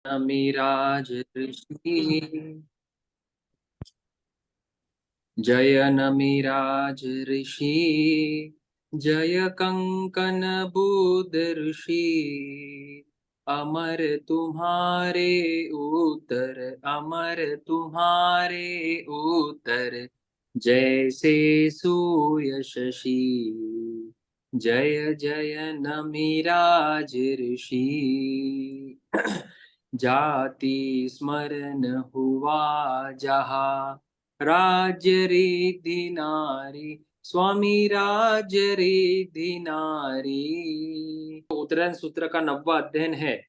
नमिराज ऋषि जय नमिराज ऋषि जय कंकन बुध ऋषि अमर तुम्हारे उत्तर अमर तुम्हारे उत्तर जैसे सूर्य शशि जय जय नमिराज ऋषि जाति स्मरण हुआ जहाँ राज्य रिद्धि नारी स्वामी राज्य रिद्धि नारी। उत्तरायण सूत्र का 9वां अध्ययन है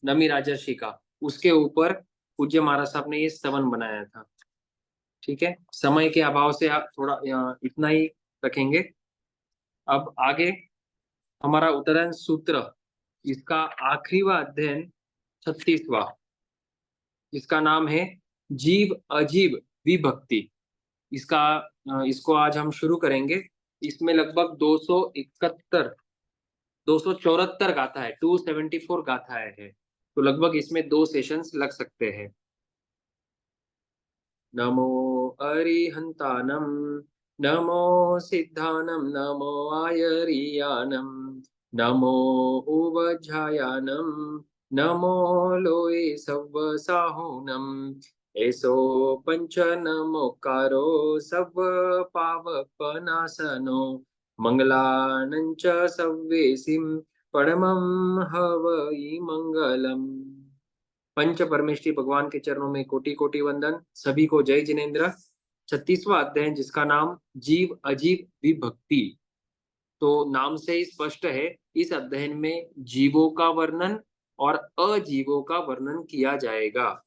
नमी राजर्षि का। उसके ऊपर पूज्य महाराज साहब ने ये स्तवन बनाया था। ठीक है, समय के अभाव से आप थोड़ा इतना ही रखेंगे। अब आगे हमारा उत्तरायण सूत्र, इसका आखिरीवा अध्ययन 36वां, इसका नाम है जीव अजीव विभक्ति। इसको आज हम शुरू करेंगे। इसमें लगभग 274 गाथा है, 274 गाथाएं है। तो लगभग इसमें 2 सेशंस लग सकते हैं। नमो अरिहंतानम नमो सिद्धानम नमो आयरियानम नमो उवज्झायानम नमो लोए सव्वसाहुनम एसो पंच नमोकारो सव्व पावपनासनो मंगलानंच सव्वेसिम परमं हवई मंगलम। पंच परमेष्टि भगवान के चरणों में कोटि कोटि वंदन। सभी को जय जिनेन्द्र। 36वां अध्याय जिसका नाम जीव अजीव विभक्ति। तो नाम से ही स्पष्ट है, इस अध्ययन में जीवों का वर्णन और अजीवों का वर्णन किया जाएगा।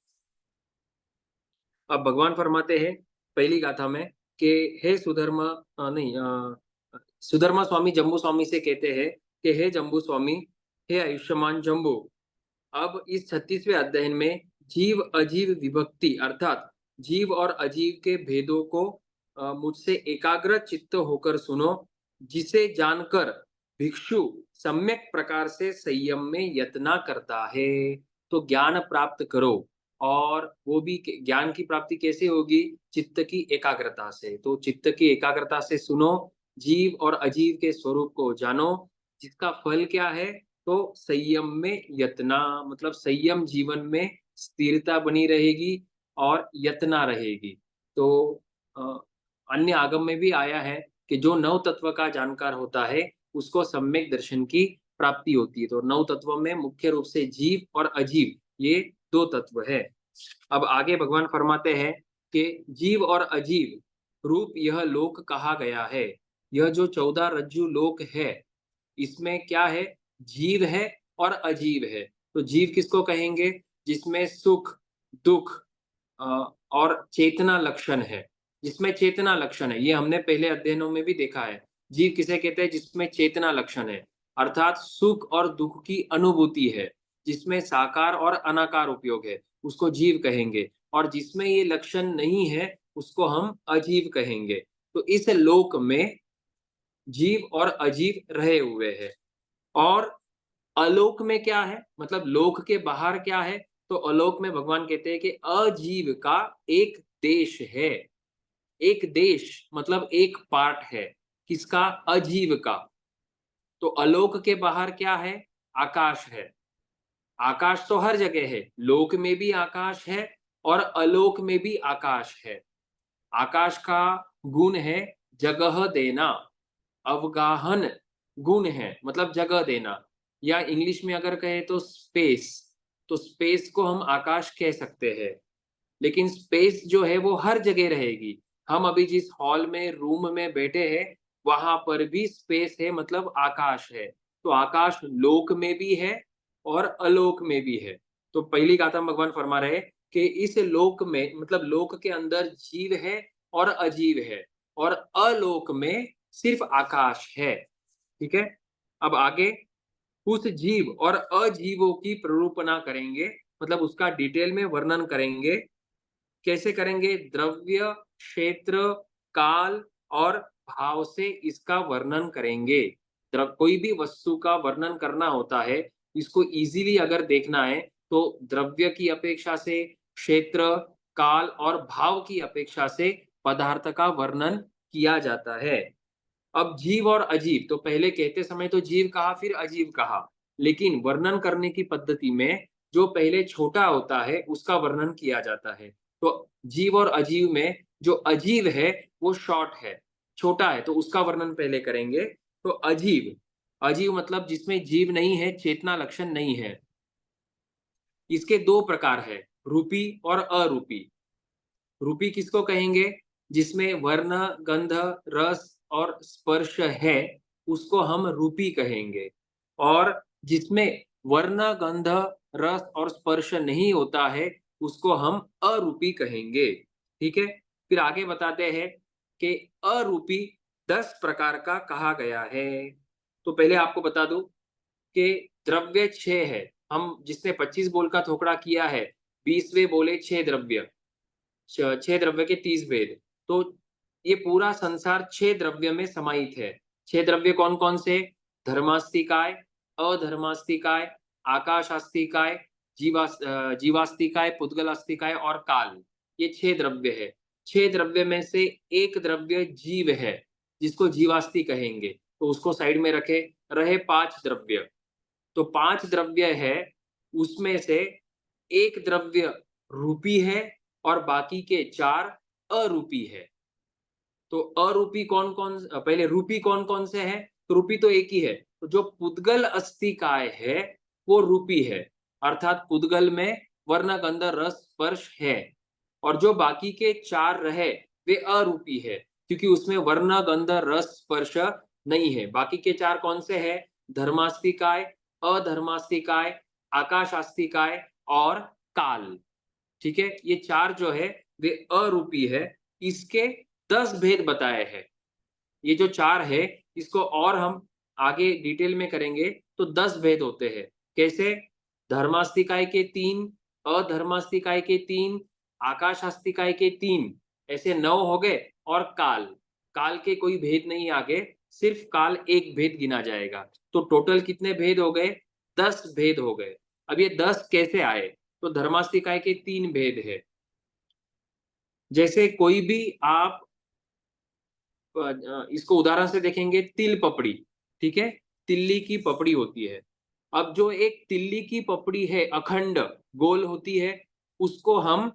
अब भगवान फरमाते हैं पहली गाथा में कि हे सुधर्मा नहीं सुधर्मा स्वामी जम्बू स्वामी से कहते हैं कि हे जम्बू स्वामी, हे आयुष्मान जम्बू, अब इस 36वें अध्ययन में जीव अजीव विभक्ति अर्थात जीव और अजीव के भेदों को मुझसे एकाग्र चित्त होकर सुनो, जिसे जानकर भिक्षु सम्यक प्रकार से संयम में यत्न करता है तो ज्ञान प्राप्त करो। और वो भी ज्ञान की प्राप्ति कैसे होगी? चित्त की एकाग्रता से। तो चित्त की एकाग्रता से सुनो, जीव और अजीव के स्वरूप को जानो, जिसका फल क्या है? तो संयम में यत्ना, मतलब संयम जीवन में स्थिरता बनी रहेगी और यत्ना रहेगी। तो अन्य आगम में भी आया है कि जो नव तत्व का जानकार होता है उसको सम्यक दर्शन की प्राप्ति होती है। तो नव तत्व में मुख्य रूप से जीव और अजीव ये 2 तत्व है। अब आगे भगवान फरमाते हैं कि जीव और अजीव रूप यह लोक कहा गया है। यह जो 14 रज्जु लोक है, इसमें क्या है? जीव है और अजीव है। तो जीव किसको कहेंगे? जिसमें सुख दुख और चेतना लक्षण है। जिसमें चेतना लक्षण है, ये हमने पहले अध्ययनों में भी देखा है। जीव किसे कहते हैं? जिसमें चेतना लक्षण है, अर्थात सुख और दुख की अनुभूति है, जिसमें साकार और अनाकार उपयोग है, उसको जीव कहेंगे। और जिसमें ये लक्षण नहीं है उसको हम अजीव कहेंगे। तो इस लोक में जीव और अजीव रहे हुए हैं। और अलोक में क्या है? मतलब लोक के बाहर क्या है? तो अलोक में भगवान कहते हैं कि अजीव का एक देश है। एक देश मतलब एक पार्ट है। किसका? अजीव का। तो अलोक के बाहर क्या है? आकाश है। आकाश तो हर जगह है, लोक में भी आकाश है और अलोक में भी आकाश है। आकाश का गुण है जगह देना, अवगाहन गुण है, मतलब जगह देना। या इंग्लिश में अगर कहे तो स्पेस, तो स्पेस को हम आकाश कह सकते हैं। लेकिन स्पेस जो है वो हर जगह रहेगी। हम अभी जिस हॉल में रूम में बैठे हैं वहां पर भी स्पेस है, मतलब आकाश है। तो आकाश लोक में भी है और अलोक में भी है। तो पहली गाथा में भगवान फरमा रहे कि इस लोक में, मतलब लोक के अंदर जीव है और अजीव है, और अलोक में सिर्फ आकाश है। ठीक है, अब आगे उस जीव और अजीवों की प्ररूपणा करेंगे, मतलब उसका डिटेल में वर्णन करेंगे। कैसे करेंगे? द्रव्य क्षेत्र काल और भाव से इसका वर्णन करेंगे। कोई भी वस्तु का वर्णन करना होता है, इसको इजीली अगर देखना है तो द्रव्य की अपेक्षा से, क्षेत्र, काल और भाव की अपेक्षा से पदार्थ का वर्णन किया जाता है। अब जीव और अजीव, तो पहले कहते समय तो जीव कहा फिर अजीव कहा, लेकिन वर्णन करने की पद्धति में जो पहले छोटा होता है उसका वर्णन किया जाता है। तो जीव और अजीव में जो अजीव है वो शॉर्ट है, छोटा है, तो उसका वर्णन पहले करेंगे। तो अजीव, अजीव मतलब जिसमें जीव नहीं है, चेतना लक्षण नहीं है। इसके दो प्रकार है, रूपी और अरूपी। रूपी किसको कहेंगे? जिसमें वर्ण, गंध, रस और स्पर्श है, उसको हम रूपी कहेंगे। और जिसमें वर्ण, गंध, रस और स्पर्श नहीं होता है, उसको हम अरूपी कहेंगे। ठीक है, फिर आगे बताते हैं कि अरूपी 10 प्रकार का कहा गया है। तो पहले आपको बता दूं कि द्रव्य 6 है। हम जिसने 25 बोल का थोकड़ा किया है, 20वें बोले 6 द्रव्य, 6 द्रव्य के 30 भेद। तो ये पूरा संसार 6 द्रव्य में समाहित है। 6 द्रव्य कौन कौन से? धर्मास्तिकाय, अधर्मास्तिकाय, आकाशास्तिकाय, जीवास्तिकाय, पुद्गलास्तिकाय और काल। ये 6 द्रव्य है। 6 द्रव्य में से एक द्रव्य जीव है, जिसको जीवास्ति कहेंगे, तो उसको साइड में रखे। रहे 5 द्रव्य। तो 5 द्रव्य है, उसमें से एक द्रव्य रूपी है और बाकी के 4 अरूपी है। तो अरूपी कौन कौन, पहले रूपी कौन कौन से है? तो रूपी तो एक ही है। तो जो पुद्गल अस्तिकाय है वो रूपी है, अर्थात पुद्गल में वर्ण, गंध, रस, स्पर्श है। और जो बाकी के 4 रहे वे अरूपी है, क्योंकि उसमें वर्ण, गंध, रस, स्पर्श नहीं है। बाकी के 4 कौन से है? धर्मास्तिकाय, अधर्मास्तिकाय, आकाशास्तिकाय और काल। ठीक है, ये 4 जो है वे अरूपी है। इसके 10 भेद बताए हैं। ये जो 4 है, इसको और हम आगे डिटेल में करेंगे तो 10 भेद होते हैं। कैसे? धर्मास्तिकाय के 3, अधर्मास्तिकाय के 3, आकाशास्तिकाय के 3, ऐसे 9 हो गए। और काल, काल के कोई भेद नहीं आगे, सिर्फ काल एक भेद गिना जाएगा। तो टोटल कितने भेद हो गए? 10 भेद हो गए। अब ये 10 कैसे आए? तो धर्मास्तिकाय के 3 भेद है। जैसे कोई भी आप इसको उदाहरण से देखेंगे, तिल पपड़ी। ठीक है, तिल्ली की पपड़ी होती है। अब जो एक तिल्ली की पपड़ी है, अखंड गोल होती है, उसको हम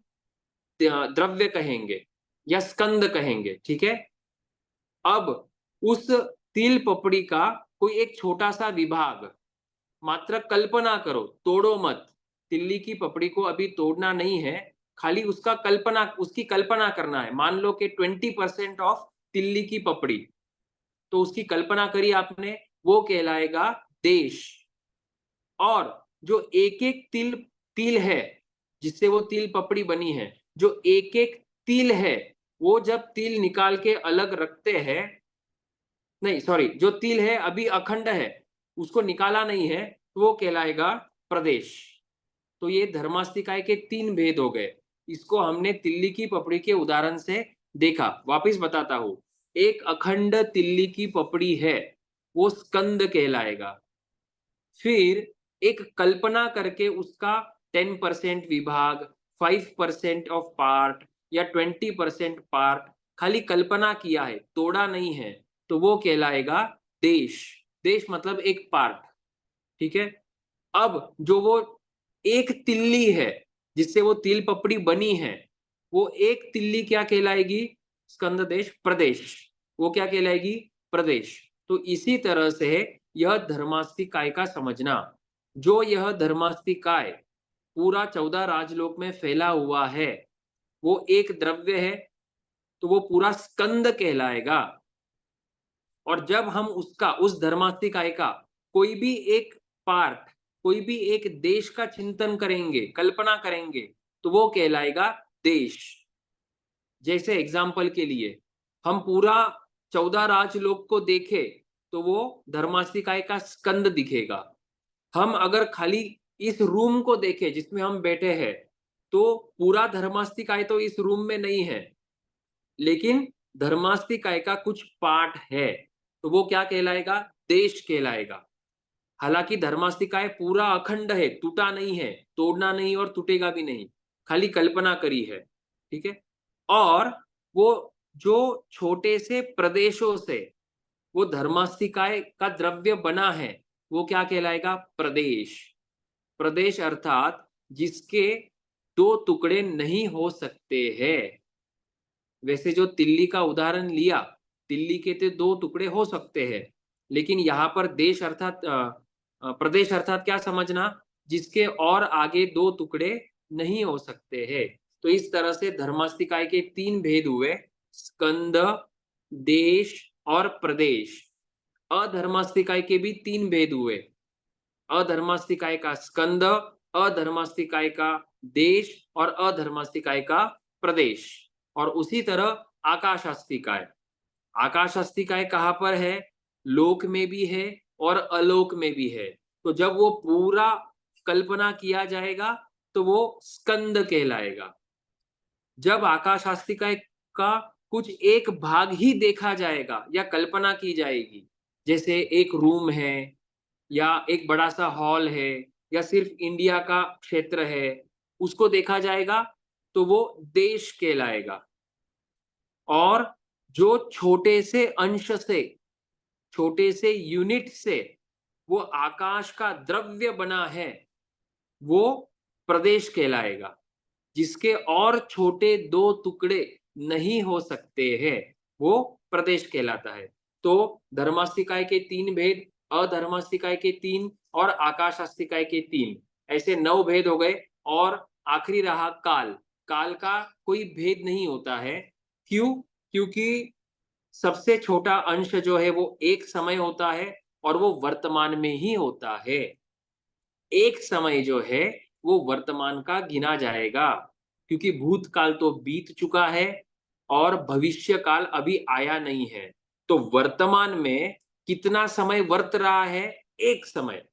द्रव्य कहेंगे या स्कंद कहेंगे। ठीक है, अब उस तिल पपड़ी का कोई एक छोटा सा विभाग, मात्र कल्पना करो, तोड़ो मत। तिल्ली की पपड़ी को अभी तोड़ना नहीं है, खाली उसका कल्पना, उसकी कल्पना करना है। मान लो कि 20% ऑफ तिल्ली की पपड़ी, तो उसकी कल्पना करी आपने, वो कहलाएगा देश। और जो एक एक तिल तिल है, जिससे वो तिल पपड़ी बनी है, जो एक एक तिल है, वो जब तिल निकाल के अलग रखते हैं, नहीं सॉरी, जो तिल है अभी अखंड है, उसको निकाला नहीं है, तो वो कहलाएगा प्रदेश। तो ये धर्मास्तिकाय के 3 भेद हो गए। इसको हमने तिल्ली की पपड़ी के उदाहरण से देखा। वापिस बताता हूं, एक अखंड तिल्ली की पपड़ी है, वो स्कंद कहलाएगा। फिर एक कल्पना करके उसका 10% विभाग, 5% ऑफ पार्ट या 20% पार्ट खाली कल्पना किया है, तोड़ा नहीं है, तो वो कहलाएगा देश। देश मतलब एक पार्ट। ठीक है, अब जो वो एक तिल्ली है, जिससे वो तिल पपड़ी बनी है, वो एक तिल्ली क्या कहलाएगी? स्कंद देश, प्रदेश। वो क्या कहलाएगी? प्रदेश। तो इसी तरह से यह धर्मास्तिकाय का समझना, जो यह धर्मास्तिकाय पूरा 14 राजलोक में फैला हुआ है, वो एक द्रव्य है, तो वो पूरा स्कंद कहलाएगा। और जब हम उसका, उस धर्मास्तिकाय का कोई भी एक पार्ट, कोई भी एक देश का चिंतन करेंगे, कल्पना करेंगे, तो वो कहलाएगा देश। जैसे एग्जाम्पल के लिए, हम पूरा 14 राजलोक को देखें, तो वो धर्मास्तिकाय का स्कंद दिखेगा। हम अगर खाली इस रूम को देखें जिसमें हम बैठे हैं, तो पूरा धर्मास्तिकाय तो इस रूम में नहीं है, लेकिन धर्मास्तिकाय का कुछ पार्ट है, तो वो क्या कहलाएगा? देश कहलाएगा। हालांकि धर्मास्तिकाय पूरा अखंड है, टूटा नहीं है, तोड़ना नहीं और टूटेगा भी नहीं, खाली कल्पना करी है। ठीक है। और वो जो छोटे से प्रदेशों से वो धर्मास्तिकाय का द्रव्य बना है, वो क्या कहलाएगा? प्रदेश। प्रदेश अर्थात जिसके दो टुकड़े नहीं हो सकते हैं। वैसे जो तिल्ली का उदाहरण लिया, तिल्ली के तो दो टुकड़े हो सकते हैं, लेकिन यहाँ पर देश अर्थात प्रदेश अर्थात क्या समझना? जिसके और आगे दो टुकड़े नहीं हो सकते हैं। तो इस तरह से धर्मास्तिकाय के तीन भेद हुए: स्कंद, देश और प्रदेश। अधर्मास्तिकाय के भी तीन भेद हुए: अधर्मास्तिकाय का स्कंद, अधर्मास्तिकाय का देश और अधर्मास्तिकाय का प्रदेश। और उसी तरह आकाशास्तिकाय। आकाशास्तिकाय कहाँ पर है? लोक में भी है और अलोक में भी है। तो जब वो पूरा कल्पना किया जाएगा तो वो स्कंद कहलाएगा। जब आकाशास्तिकाय का कुछ एक भाग ही देखा जाएगा या कल्पना की जाएगी, जैसे एक रूम है या एक बड़ा सा हॉल है या सिर्फ इंडिया का क्षेत्र है, उसको देखा जाएगा तो वो देश कहलाएगा। और जो छोटे से अंश से, छोटे से यूनिट से वो आकाश का द्रव्य बना है, वो प्रदेश कहलाएगा। जिसके और छोटे दो टुकड़े नहीं हो सकते हैं, वो प्रदेश कहलाता है। तो धर्मास्तिकाय के तीन भेद, अधर्मास्तिकाय के तीन और आकाशास्तिकाय के तीन, ऐसे 9 भेद हो गए। और आखिरी रहा काल। काल का कोई भेद नहीं होता है। क्यों? क्योंकि सबसे छोटा अंश जो है वो एक समय होता है और वो वर्तमान में ही होता है। एक समय जो है वो वर्तमान का गिना जाएगा, क्योंकि भूतकाल तो बीत चुका है और भविष्य काल अभी आया नहीं है। तो वर्तमान में कितना समय वर्त रहा है? एक समय।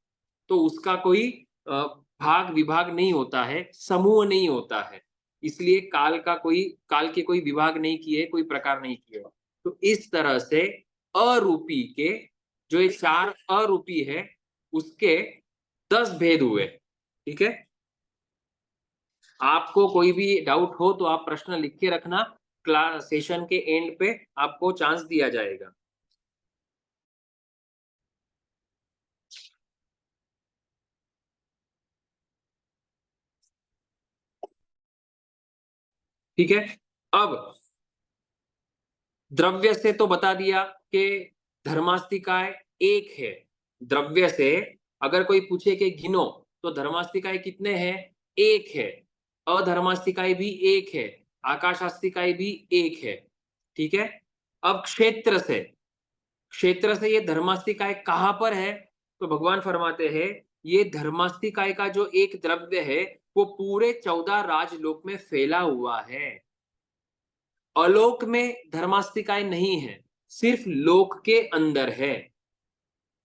तो उसका कोई भाग विभाग नहीं होता है, समूह नहीं होता है। इसलिए काल के कोई विभाग नहीं किए, कोई प्रकार नहीं किए। तो इस तरह से अरूपी के, जो ये 4 अरूपी है, उसके 10 भेद हुए। ठीक है। आपको कोई भी डाउट हो तो आप प्रश्न लिख के रखना, क्लास सेशन के एंड पे आपको चांस दिया जाएगा। ठीक है। अब द्रव्य से तो बता दिया कि धर्मास्तिकाय एक है। द्रव्य से अगर कोई पूछे कि गिनो, तो धर्मास्तिकाय कितने हैं? एक है। अधर्मास्तिकाय भी एक है, आकाशास्तिकाय भी एक है। ठीक है। अब क्षेत्र से ये धर्मास्तिकाय कहां पर है? तो भगवान फरमाते हैं, ये धर्मास्तिकाय का जो एक द्रव्य है वो पूरे 14 राजलोक में फैला हुआ है। अलोक में धर्मास्तिकाय नहीं है, सिर्फ लोक के अंदर है।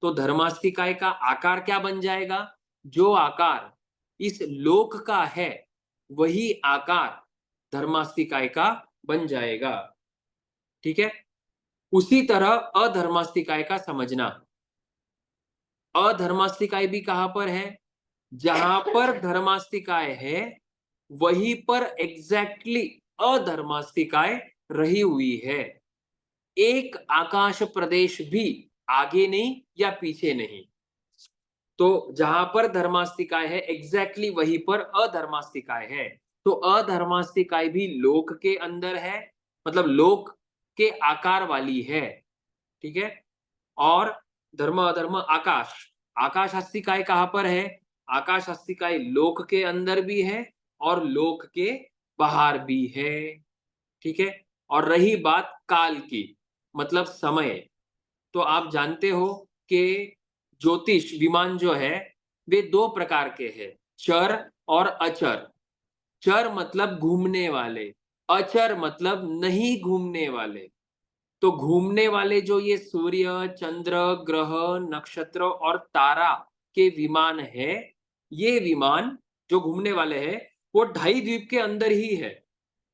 तो धर्मास्तिकाय का आकार क्या बन जाएगा? जो आकार इस लोक का है, वही आकार धर्मास्तिकाय का बन जाएगा। ठीक है। उसी तरह अधर्मास्तिकाय का समझना। अधर्मास्तिकाय भी कहां पर है? जहां पर धर्मास्तिकाय है वहीं पर एग्जैक्टली अधर्मास्तिकाय रही हुई है। एक आकाश प्रदेश भी आगे नहीं या पीछे नहीं। तो जहां पर धर्मास्तिकाय है एग्जैक्टली वहीं पर अधर्मास्तिकाय है। तो अधर्मास्तिकाय भी लोक के अंदर है, मतलब लोक के आकार वाली है। ठीक है। और धर्म अधर्म आकाश, आकाश अस्तिकाय कहां पर है? आकाश अस्तिकाय लोक के अंदर भी है और लोक के बाहर भी है। ठीक है। और रही बात काल की, मतलब समय, तो आप जानते हो कि ज्योतिष विमान जो है वे दो प्रकार के हैं, चर और अचर। चर मतलब घूमने वाले, अचर मतलब नहीं घूमने वाले। तो घूमने वाले जो ये सूर्य, चंद्र, ग्रह, नक्षत्र और तारा के विमान है, ये विमान जो घूमने वाले हैं वो ढाई द्वीप के अंदर ही है।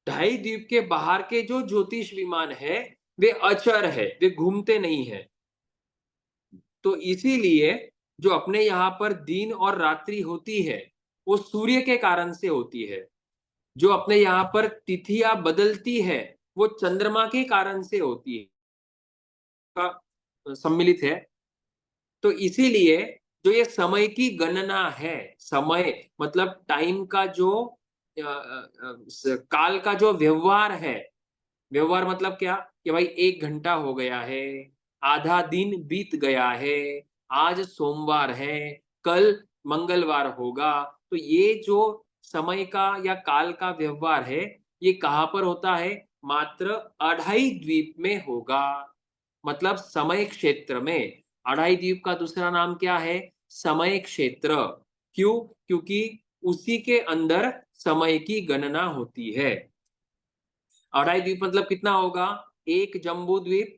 ढाई द्वीप के बाहर के जो ज्योतिष विमान है वे अचर है, वे घूमते नहीं है। तो इसीलिए जो अपने यहाँ पर दिन और रात्रि होती है वो सूर्य के कारण से होती है। जो अपने यहाँ पर तिथियां बदलती है वो चंद्रमा के कारण से होती है का सम्मिलित है। तो इसीलिए जो ये समय की गणना है, समय मतलब टाइम का जो काल का जो व्यवहार है, व्यवहार मतलब क्या कि भाई 1 घंटा हो गया है, आधा दिन बीत गया है, आज सोमवार है, कल मंगलवार होगा। तो ये जो समय का या काल का व्यवहार है, ये कहाँ पर होता है? मात्र अढ़ाई द्वीप में होगा। मतलब समय क्षेत्र में। अढ़ाई द्वीप का दूसरा नाम क्या है? समय क्षेत्र। क्यों? क्योंकि उसी के अंदर समय की गणना होती है। अढ़ाई द्वीप मतलब कितना होगा? एक जम्बू द्वीप,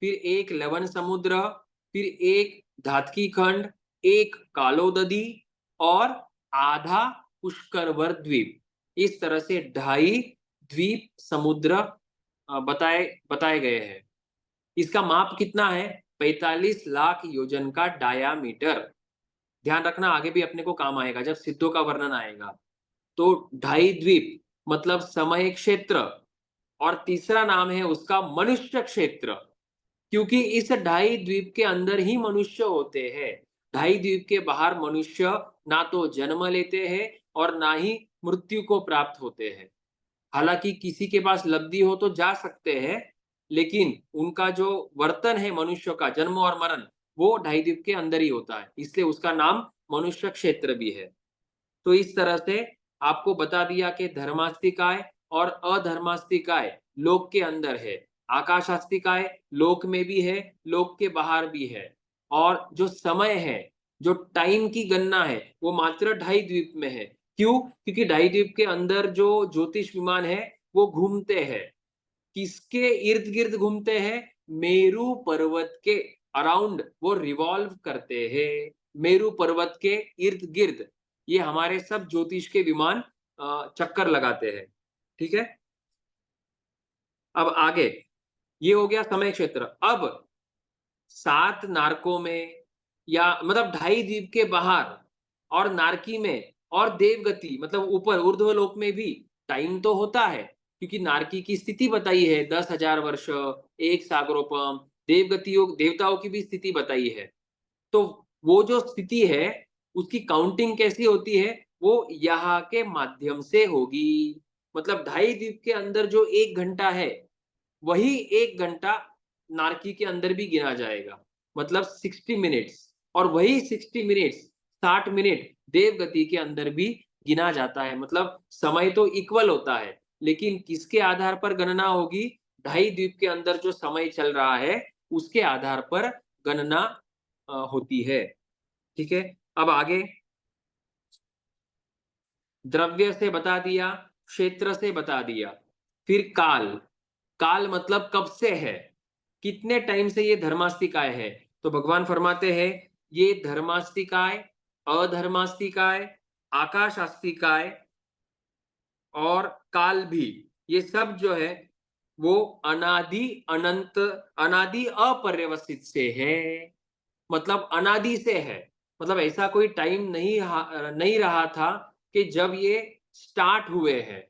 फिर एक लवण समुद्र, फिर एक धातकी खंड, एक कालोददी और आधा पुष्करवर द्वीप। इस तरह से ढाई द्वीप समुद्र बताए बताए गए हैं। इसका माप कितना है? 45 लाख योजन का डायामीटर। ध्यान रखना, आगे भी अपने को काम आएगा जब सिद्धों का वर्णन आएगा। तो ढाई द्वीप मतलब समय क्षेत्र, और तीसरा नाम है उसका मनुष्य क्षेत्र, क्योंकि इस ढाई द्वीप के अंदर ही मनुष्य होते हैं। ढाई द्वीप के बाहर मनुष्य ना तो जन्म लेते हैं और ना ही मृत्यु को प्राप्त होते हैं। हालांकि किसी के पास लब्धि हो तो जा सकते हैं, लेकिन उनका जो वर्तन है मनुष्य का, जन्म और मरण, वो ढाई द्वीप के अंदर ही होता है, इसलिए उसका नाम मनुष्य क्षेत्र भी है। तो इस तरह से आपको बता दिया कि धर्मास्तिकाय और अधर्मास्तिकाय लोक के अंदर है, आकाशास्तिकाय लोक में भी है, लोक के बाहर भी है। और जो समय है, जो टाइम की गणना है, वो मात्र ढाई द्वीप में है। क्यों? क्योंकि ढाई द्वीप के अंदर जो ज्योतिष विमान है वो घूमते हैं। किसके इर्द गिर्द घूमते हैं? मेरू पर्वत के अराउंड वो रिवॉल्व करते हैं। मेरू पर्वत के इर्द गिर्द ये हमारे सब ज्योतिष के विमान चक्कर लगाते हैं। ठीक है, अब आगे ये हो गया समय क्षेत्र। अब 7 नारकों में, या मतलब ढाई द्वीप के बाहर और नारकी में और देवगति मतलब ऊपर ऊर्ध्वलोक में भी टाइम तो होता है, क्योंकि नारकी की स्थिति बताई है 10,000 वर्ष, एक सागरोपम। देवगतियों देवताओं की भी स्थिति बताई है। तो वो जो स्थिति है उसकी काउंटिंग कैसी होती है? वो यहाँ के माध्यम से होगी। मतलब ढाई द्वीप के अंदर जो 1 घंटा है, वही 1 घंटा नारकी के अंदर भी गिना जाएगा, मतलब 60 मिनट्स। और वही 60 मिनट्स, 60 मिनट देवगति के अंदर भी गिना जाता है। मतलब समय तो इक्वल होता है, लेकिन किसके आधार पर गणना होगी? ढाई द्वीप के अंदर जो समय चल रहा है उसके आधार पर गणना होती है। ठीक है, अब आगे द्रव्य से बता दिया, क्षेत्र से बता दिया, फिर काल। काल मतलब कब से है, कितने टाइम से ये धर्मास्तिकाय है। तो भगवान फरमाते हैं ये धर्मास्तिकाय, अधर्मास्तिकाय, आकाशास्तिकाय और काल भी, ये सब जो है वो अनादि अनंत, अनादि अपर्यवसित से है। मतलब अनादि से है, मतलब ऐसा कोई टाइम नहीं रहा था कि जब ये स्टार्ट हुए हैं,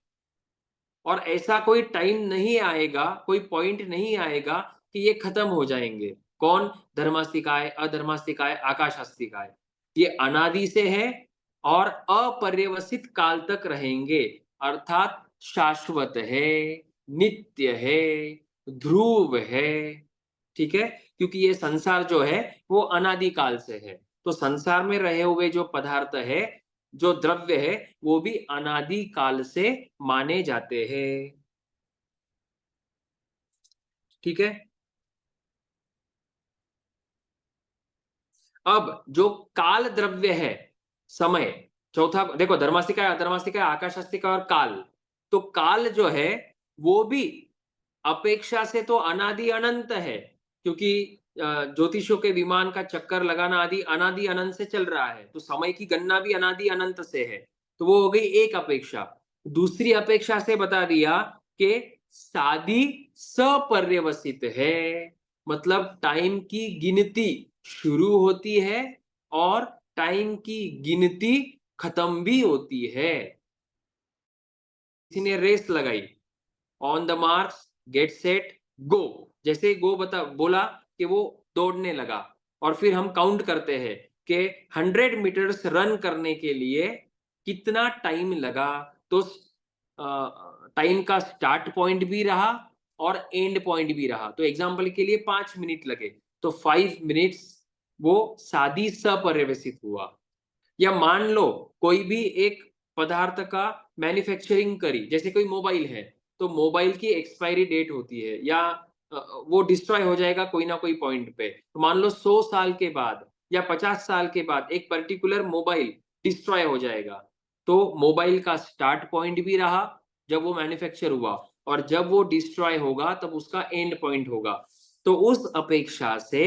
और ऐसा कोई टाइम नहीं आएगा, कोई पॉइंट नहीं आएगा कि ये खत्म हो जाएंगे। कौन? धर्मास्तिकाय, अधर्मास्तिकाय, आकाशास्तिकाय। ये अनादि से है और अपर्यवसित काल तक रहेंगे, अर्थात शाश्वत है, नित्य है, ध्रुव है। ठीक है, क्योंकि ये संसार जो है वो अनादि काल से है। तो संसार में रहे हुए जो पदार्थ है, जो द्रव्य है, वो भी अनादि काल से माने जाते हैं। ठीक है, अब जो काल द्रव्य है, समय, चौथा देखो, धर्मास्तिका, अधर्मास्तिका, आकाशास्तिका और काल। तो काल जो है वो भी अपेक्षा से तो अनादि अनंत है, क्योंकि ज्योतिषों के विमान का चक्कर लगाना आदि अनादि अनंत से चल रहा है, तो समय की गणना भी अनादि अनंत से है। तो वो हो गई एक अपेक्षा। दूसरी अपेक्षा से बता दिया कि शादी सपर्यवसित है, मतलब टाइम की गिनती शुरू होती है और टाइम की गिनती खत्म भी होती है। किसी ने रेस लगाई, on the marks get set go, जैसे गो बोला कि वो दौड़ने लगा, और फिर हम काउंट करते हैं कि 100 मीटर्स रन करने के लिए कितना टाइम लगा। तो टाइम का स्टार्ट पॉइंट भी रहा और एंड पॉइंट भी रहा। तो एग्जांपल के लिए 5 मिनट लगे, तो 5 मिनट्स वो शादी सपर्यवसित हुआ। या मान लो कोई भी एक पदार्थ का मैन्युफैक्चरिंग करी, जैसे कोई मोबाइल है, तो मोबाइल की एक्सपायरी डेट होती है, या वो डिस्ट्रॉय हो जाएगा कोई ना कोई पॉइंट पे। तो मान लो 100 साल के बाद या 50 साल के बाद एक पर्टिकुलर मोबाइल डिस्ट्रॉय हो जाएगा, तो मोबाइल का स्टार्ट पॉइंट भी रहा जब वो मैन्युफैक्चर हुआ, और जब वो डिस्ट्रॉय होगा तब उसका एंड पॉइंट होगा। तो उस अपेक्षा से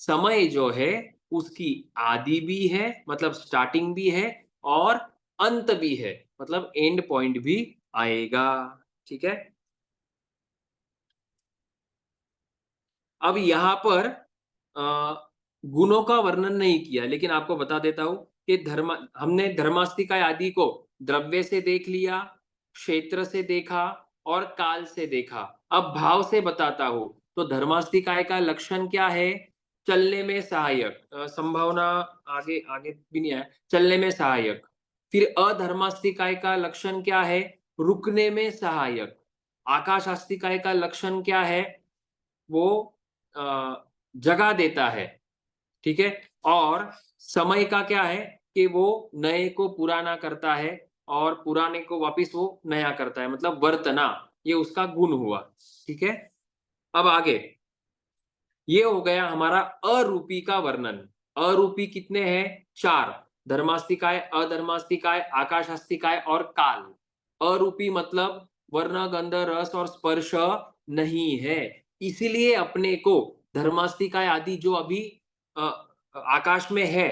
समय जो है उसकी आदि भी है, मतलब स्टार्टिंग भी है, और अंत भी है, मतलब एंड पॉइंट भी आएगा। ठीक है। अब यहां पर गुणों का वर्णन नहीं किया, लेकिन आपको बता देता हूं कि हमने धर्मास्तिका आदि को द्रव्य से देख लिया, क्षेत्र से देखा और काल से देखा। अब भाव से बताता हूं। तो धर्मास्तिकाय का लक्षण क्या है? चलने में सहायक, संभावना आगे आगे भी नहीं आया, चलने में सहायक। फिर अधर्मास्तिकाय का लक्षण क्या है? रुकने में सहायक। आकाशास्तिकाय का लक्षण क्या है? वो जगह देता है। ठीक है। और समय का क्या है कि वो नए को पुराना करता है और पुराने को वापस वो नया करता है, मतलब वर्तना, ये उसका गुण हुआ। ठीक है। अब आगे, ये हो गया हमारा अरूपी का वर्णन। अरूपी कितने हैं? 4, धर्मास्तिकाय, अधर्मास्तिकाय, आकाशास्तिकाय और काल। अरूपी मतलब वर्ण, गंध, रस और स्पर्श नहीं है, इसीलिए अपने को धर्मास्तिकाय आदि जो अभी आकाश में है,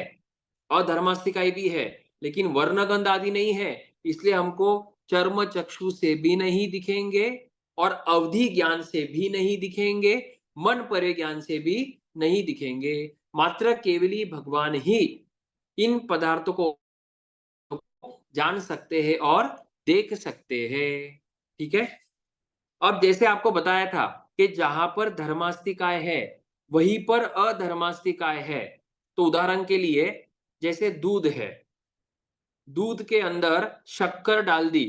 अधर्मास्तिकाय भी है, लेकिन वर्ण गंध आदि नहीं है, इसलिए हमको चर्म चक्षु से भी नहीं दिखेंगे और अवधि ज्ञान से भी नहीं दिखेंगे, मन परे ज्ञान से भी नहीं दिखेंगे। मात्र केवली भगवान ही इन पदार्थों को जान सकते हैं और देख सकते हैं। ठीक है। अब जैसे आपको बताया था कि जहां पर धर्मास्तिकाय है वहीं पर अधर्मास्तिकाय है। तो उदाहरण के लिए, जैसे दूध है, दूध के अंदर शक्कर डाल दी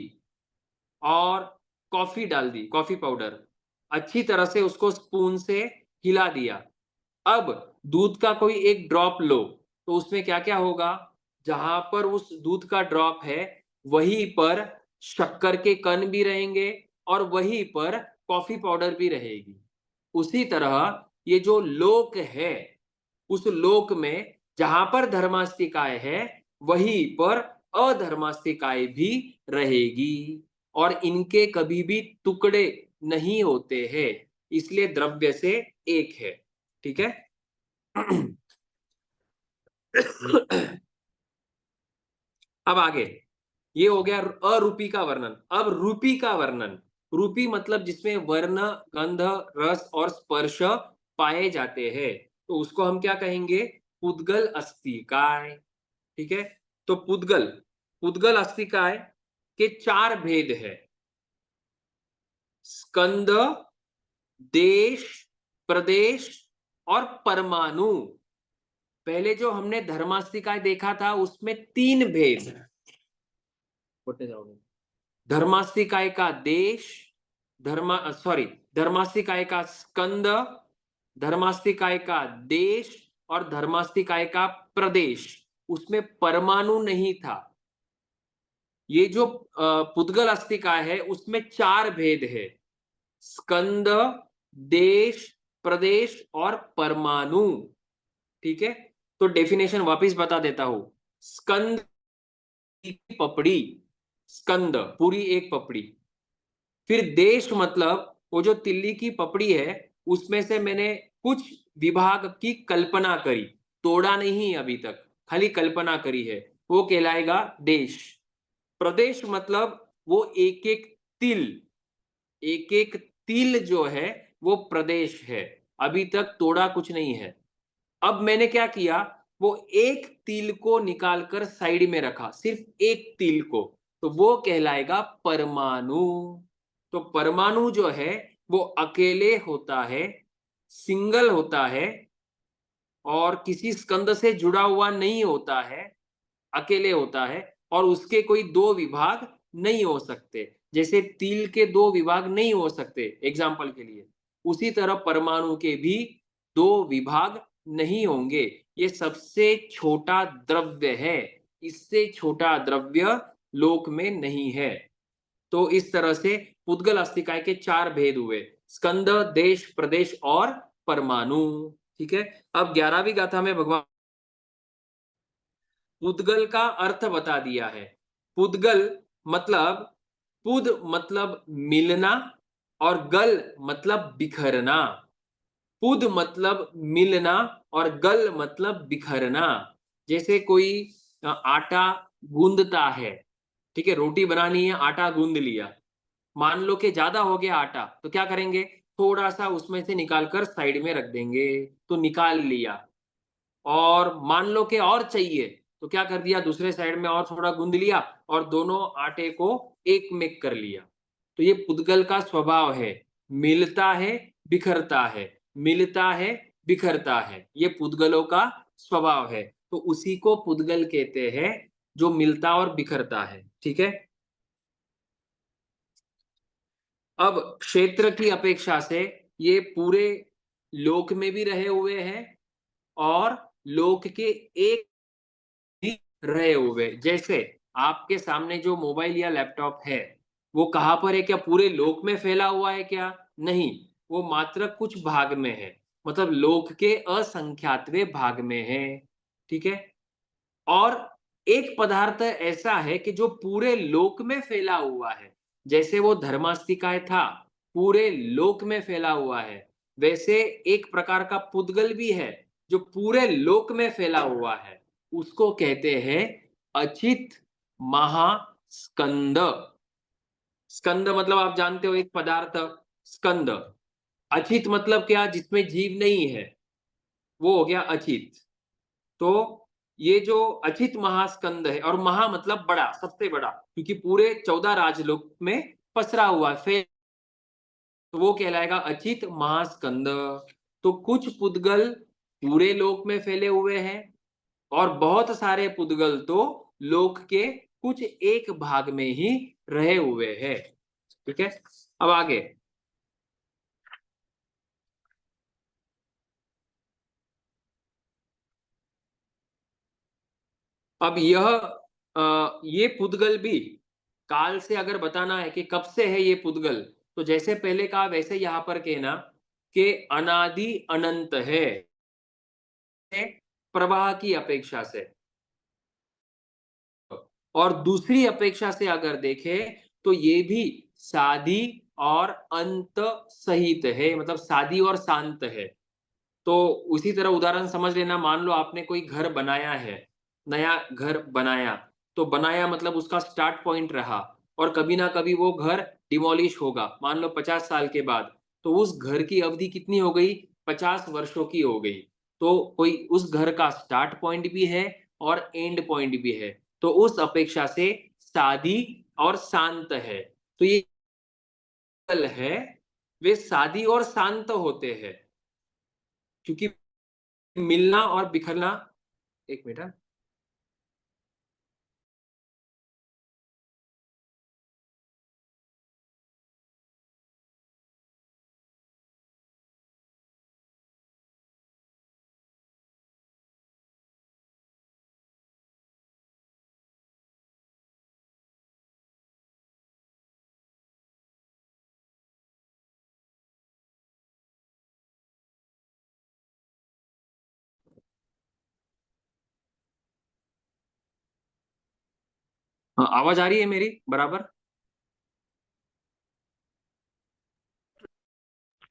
और कॉफी डाल दी, कॉफी पाउडर, अच्छी तरह से उसको स्पून से हिला दिया। अब दूध का कोई एक ड्रॉप लो, तो उसमें क्या क्या होगा? जहां पर उस दूध का ड्रॉप है वहीं पर शक्कर के कण भी रहेंगे और वहीं पर कॉफी पाउडर भी रहेगी। उसी तरह ये जो लोक है, उस लोक में जहां पर धर्मास्तिकाय है वहीं पर अधर्मास्तिकाय भी रहेगी, और इनके कभी भी टुकड़े नहीं होते हैं, इसलिए द्रव्य से एक है। ठीक है। अब आगे, ये हो गया अरूपी का वर्णन। अब रूपी का वर्णन। रूपी मतलब जिसमें वर्ण, गंध, रस और स्पर्श पाए जाते हैं, तो उसको हम क्या कहेंगे? पुद्गल अस्तिकाय। ठीक है। तो पुद्गल, पुद्गल अस्तिकाय के 4 भेद है: स्कंद, देश, प्रदेश और परमाणु। पहले जो हमने धर्मास्तिकाय देखा था उसमें 3 भेद, धर्मास्तिकाय का देश, धर्मास्तिकाय का स्कंद, धर्मास्तिकाय का देश और धर्मास्तिकाय का प्रदेश। उसमें परमाणु नहीं था। ये जो पुद्गल अस्तिकाय है उसमें 4 भेद है: स्कंद, देश, प्रदेश और परमाणु। ठीक है। तो डेफिनेशन वापस बता देता हूं। स्कंद की पपड़ी, स्कंद पूरी एक पपड़ी। फिर देश मतलब वो जो तिल्ली की पपड़ी है उसमें से मैंने कुछ विभाग की कल्पना करी, तोड़ा नहीं अभी तक, खाली कल्पना करी है, वो कहलाएगा देश। प्रदेश मतलब वो एक एक तिल, एक एक तिल जो है वो प्रदेश है, अभी तक तोड़ा कुछ नहीं है। अब मैंने क्या किया? वो एक तिल को निकालकर साइड में रखा, सिर्फ एक तिल को, तो वो कहलाएगा परमाणु। तो परमाणु जो है वो अकेले होता है, सिंगल होता है और किसी स्कंद से जुड़ा हुआ नहीं होता है, अकेले होता है और उसके कोई दो विभाग नहीं हो सकते। जैसे तिल के दो विभाग नहीं हो सकते एग्जाम्पल के लिए, उसी तरह परमाणु के भी दो विभाग नहीं होंगे। ये सबसे छोटा द्रव्य है, इससे छोटा द्रव्य लोक में नहीं है। तो इस तरह से पुद्गल अस्थिकाय के चार भेद हुए, स्कंद, देश, प्रदेश और परमाणु। ठीक है, अब 11वीं गाथा में भगवान पुद्गल का अर्थ बता दिया है। पुद्गल मतलब, पुद मतलब मिलना और गल मतलब बिखरना। पुद मतलब मिलना और गल मतलब बिखरना। जैसे कोई आटा गूंदता है, ठीक है, रोटी बनानी है, आटा गूंद लिया, मान लो कि ज्यादा हो गया आटा, तो क्या करेंगे, थोड़ा सा उसमें से निकालकर साइड में रख देंगे, तो निकाल लिया। और मान लो कि और चाहिए, तो क्या कर दिया, दूसरे साइड में और थोड़ा गूंद लिया और दोनों आटे को एक में कर लिया। तो ये पुद्गल का स्वभाव है, मिलता है, बिखरता है, मिलता है, बिखरता है, ये पुद्गलों का स्वभाव है। तो उसी को पुद्गल कहते हैं, जो मिलता और बिखरता है। ठीक है, अब क्षेत्र की अपेक्षा से ये पूरे लोक में भी रहे हुए हैं और लोक के एक भी रहे हुए। जैसे आपके सामने जो मोबाइल या लैपटॉप है, वो कहाँ पर है, क्या पूरे लोक में फैला हुआ है क्या, नहीं, वो मात्र कुछ भाग में है, मतलब लोक के असंख्यातवें भाग में है। ठीक है, और एक पदार्थ ऐसा है कि जो पूरे लोक में फैला हुआ है, जैसे वो धर्मास्तिकाय था, पूरे लोक में फैला हुआ है, वैसे एक प्रकार का पुद्गल भी है जो पूरे लोक में फैला हुआ है, उसको कहते हैं अचित महास्कंद। स्कंद मतलब आप जानते हो एक पदार्थ, स्कंद। अचित मतलब क्या, जिसमें जीव नहीं है, वो हो गया अचित। तो ये जो अचित महास्कंद है, और महा मतलब बड़ा, सबसे बड़ा, क्योंकि पूरे 14 राजलोक में पसरा हुआ है, तो वो कहलाएगा अचित महास्कंद। तो कुछ पुद्गल पूरे लोक में फैले हुए हैं और बहुत सारे पुद्गल तो लोक के कुछ एक भाग में ही रहे हुए हैं। ठीक है, अब आगे, अब ये पुद्गल भी काल से अगर बताना है कि कब से है ये पुद्गल, तो जैसे पहले कहा वैसे यहां पर कहना कि अनादि अनंत है प्रवाह की अपेक्षा से। और दूसरी अपेक्षा से अगर देखें तो ये भी सादी और अंत सहित है, मतलब सादी और शांत है। तो उसी तरह उदाहरण समझ लेना, मान लो आपने कोई घर बनाया है, नया घर बनाया, तो बनाया मतलब उसका स्टार्ट पॉइंट रहा, और कभी ना कभी वो घर डिमोलिश होगा, मान लो 50 साल के बाद, तो उस घर की अवधि कितनी हो गई, 50 वर्षों की हो गई। तो कोई उस घर का स्टार्ट पॉइंट भी है और एंड पॉइंट भी है, तो उस अपेक्षा से सादी और शांत है। तो ये है, वे सादी और शांत होते हैं, क्योंकि मिलना और बिखरना, एक मिनट हाँ। आवाज आ रही है मेरी बराबर?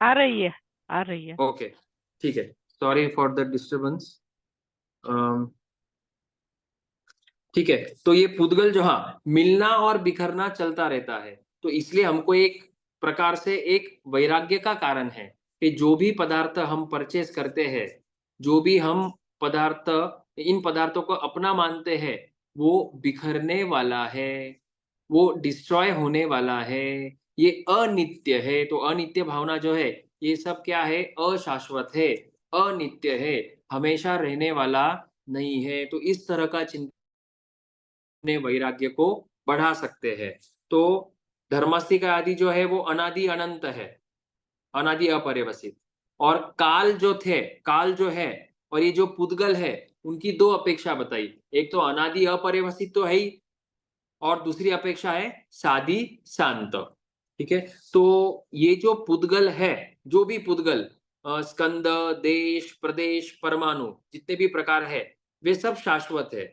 आ रही है, आ रही है। ओके, ठीक है, सॉरी फॉर द डिस्टरबेंस। ठीक है, तो ये पुद्गल जो, हाँ, मिलना और बिखरना चलता रहता है, तो इसलिए हमको एक प्रकार से एक वैराग्य का कारण है कि जो भी पदार्थ हम परचेस करते हैं, जो भी हम पदार्थ इन पदार्थों को अपना मानते हैं, वो बिखरने वाला है, वो डिस्ट्रॉय होने वाला है, ये अनित्य है। तो अनित्य भावना जो है, ये सब क्या है? अशाश्वत है, अनित्य है, हमेशा रहने वाला नहीं है। तो इस तरह का चिंतन अपने वैराग्य को बढ़ा सकते हैं। तो धर्मस्थिका आदि जो है वो अनादि अनंत है, अनादि अपरिवर्तित। और काल जो थे, काल जो है और ये जो पुद्गल है, उनकी दो अपेक्षा बताई। एक तो अनादि अपरिवर्तित तो है ही, और दूसरी अपेक्षा है सादी शांत। ठीक है, तो ये जो पुद्गल है, जो भी पुद्गल, स्कंद, देश, प्रदेश, परमाणु, जितने भी प्रकार है, वे सब शाश्वत है।